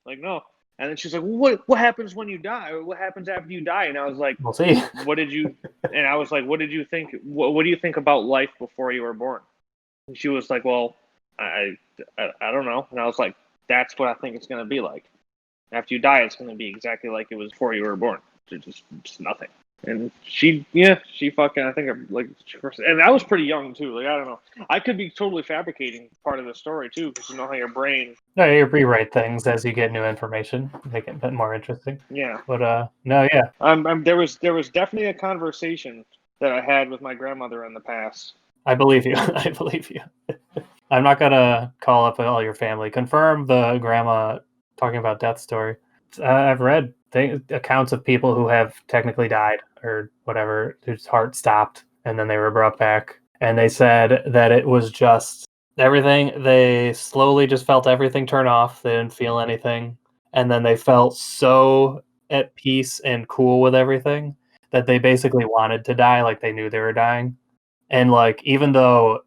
like no. And then she's like, well, what happens when you die? Or what happens after you die? And I was like, We'll see. what did you? And I was like, what did you think? What do you think about life before you were born? And she was like, well, I don't know. And I was like, that's what I think it's going to be like. After you die, it's going to be exactly like it was before you were born. Just nothing. And she fucking, I think, like, and I was pretty young too. Like, I don't know. I could be totally fabricating part of the story too, because you know how your brain. No, you rewrite things as you get new information, make it a bit more interesting. Yeah. But no, yeah. There was definitely a conversation that I had with my grandmother in the past. I believe you. I believe you. I'm not gonna call up all your family. Confirm the grandma talking about death story. I've read accounts of people who have technically died or whatever, whose heart stopped and then they were brought back. And they said that it was just everything. They slowly just felt everything turn off. They didn't feel anything. And then they felt so at peace and cool with everything that they basically wanted to die, like they knew they were dying. And like, even though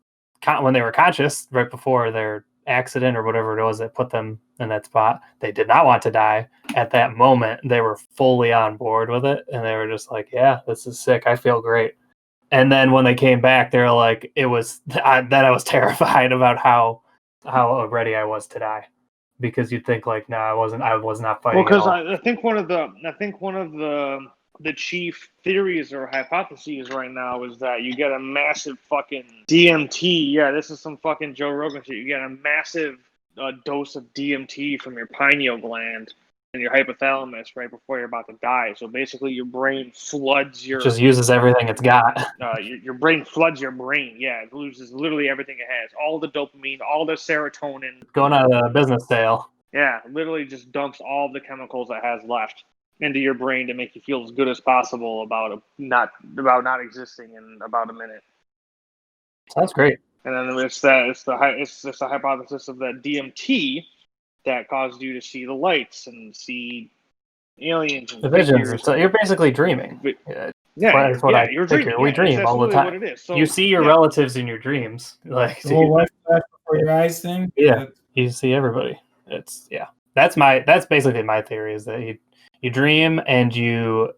when they were conscious right before their accident or whatever it was that put them in that spot, they did not want to die. At that moment, they were fully on board with it, and they were just like, "Yeah, this is sick. I feel great." And then when they came back, they were like, "It was that I was terrified about how ready I was to die." Because you'd think like, "No, I wasn't. I was not fighting." Well, because at all. I think one of the chief theories or hypotheses right now is that you get a massive fucking DMT. Yeah, this is some fucking Joe Rogan shit. You get a massive dose of DMT from your pineal gland and your hypothalamus right before you're about to die. So basically, your brain floods your. It just uses everything it's got. Your brain floods your brain. Yeah, it loses literally everything it has. All the dopamine, all the serotonin. Going on a business sale. Yeah, literally just dumps all the chemicals it has left into your brain to make you feel as good as possible about not existing in about a minute. Sounds great. And then it's just the hypothesis of that DMT that caused you to see the lights and see aliens and The visions. figures. So you're basically dreaming. Yeah, that's what I you're figure. dreaming. We Yeah, dream that's all the literally time. what it is. So, you see your relatives in your dreams, like The whole life flash before your eyes thing. yeah, you see everybody. It's That's basically my theory, is that you dream and you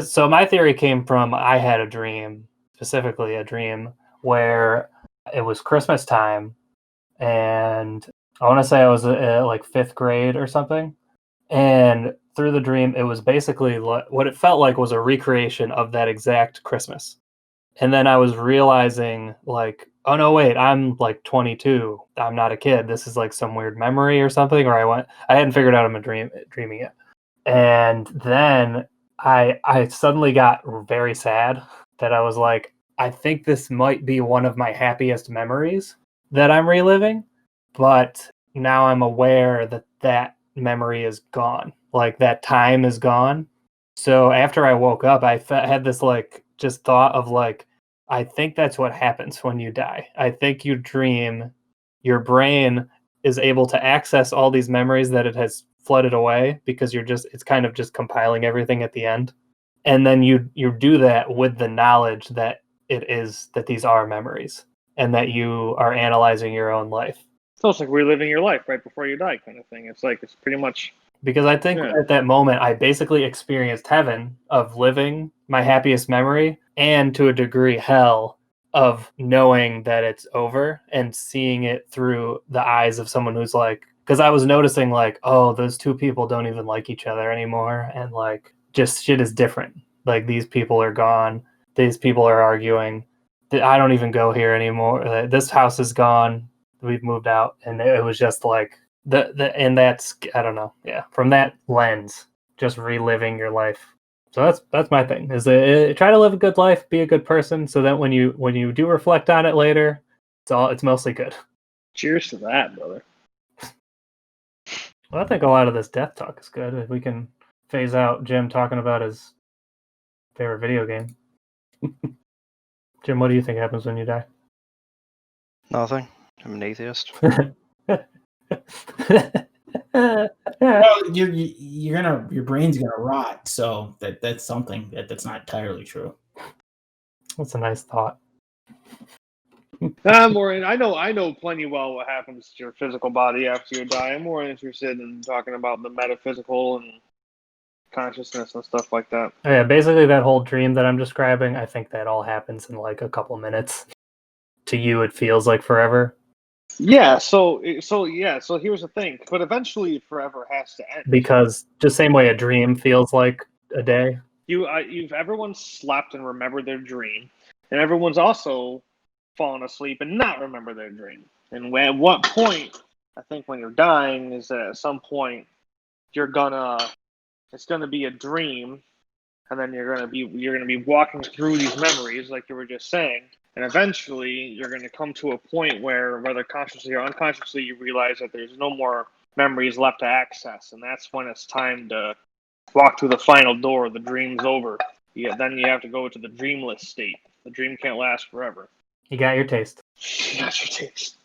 so my theory came from, I had a dream, specifically a dream where it was Christmas time, and I want to say I was like 5th grade or something. And through the dream, it was basically what it felt like was a recreation of that exact Christmas. And then I was realizing, like, oh no, wait, I'm like 22. I'm not a kid. This is like some weird memory or something. Or I hadn't figured out I'm dreaming it. And then I suddenly got very sad that I was like, I think this might be one of my happiest memories that I'm reliving, but now I'm aware that memory is gone. Like, that time is gone. So after I woke up, I had this like just thought of like, I think that's what happens when you die. I think you dream, your brain is able to access all these memories that it has flooded away, because it's kind of just compiling everything at the end. And then you do that with the knowledge that these are memories and that you are analyzing your own life. It's almost like reliving your life right before you die, kind of thing. It's pretty much. Because I think at that moment, I basically experienced heaven of living my happiest memory, and to a degree, hell of knowing that it's over and seeing it through the eyes of someone who's like, because I was noticing like, oh, those two people don't even like each other anymore. And like, just shit is different. Like, these people are gone. These people are arguing. I don't even go here anymore. This house is gone. We've moved out. And it was just like, and that's, I don't know, from that lens, just reliving your life. So that's my thing, is try to live a good life, be a good person, so that when you do reflect on it later, it's mostly good. Cheers to that, brother. Well, I think a lot of this death talk is good. If we can phase out Jim talking about his favorite video game. Jim, what do you think happens when you die? Nothing. I'm an atheist. Well, your brain's gonna rot. So that's something that's not entirely true. That's a nice thought. I'm more. I know plenty well what happens to your physical body after you die. I'm more interested in talking about the metaphysical and consciousness and stuff like that. Oh, yeah, basically that whole dream that I'm describing, I think that all happens in like a couple minutes. To you, it feels like forever. Yeah. So here's the thing. But eventually, forever has to end. Because just same way a dream feels like a day. Everyone's slept and remembered their dream, and everyone's also fallen asleep and not remember their dream. And at what point, I think when you're dying, is that at some point it's gonna be a dream, and then you're gonna be walking through these memories like you were just saying, and eventually you're gonna come to a point where, whether consciously or unconsciously, you realize that there's no more memories left to access, and that's when it's time to walk through the final door. The dream's over. Then you have to go to the dreamless state. The dream can't last forever. You got your taste. You got your taste.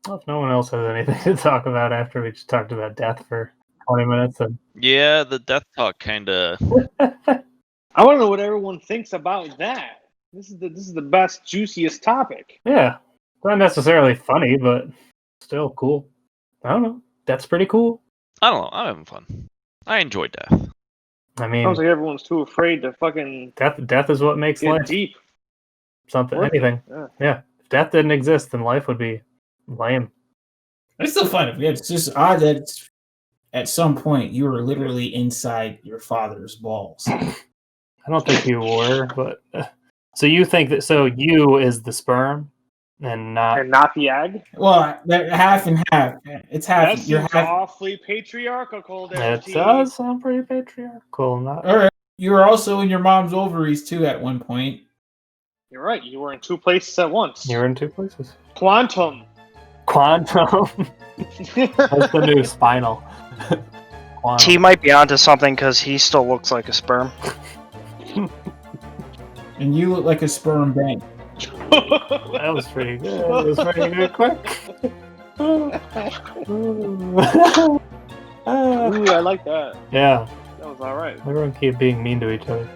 Well, if no one else has anything to talk about after we just talked about death for 20 minutes, then Yeah, the death talk kind of. I want to know what everyone thinks about that. This is the best, juiciest topic. yeah, not necessarily funny, but still cool. I don't know. That's pretty cool. I don't know. I'm having fun. I enjoy death. I mean, Sounds like everyone's too afraid to fucking death is what makes get life deep. something, Worth it, anything. Yeah. If death didn't exist, then life would be lame. It's still fun. It's just odd that at some point you were literally inside your father's balls. I don't think you were, but so you think that you is the sperm and not the egg? Well, half and half. It's half. That You're seems half. awfully patriarchal, there. It does sound pretty patriarchal. Not All right. You were also in your mom's ovaries too at one point. You're right. You were in two places at once. You're in two places. Quantum. Quantum. That's the new spinal. Quantum. T might be onto something because he still looks like a sperm. And you look like a sperm bank. That was pretty good. That was pretty good. Quick. Ooh, I like that. Yeah. That was all right. Everyone keep being mean to each other.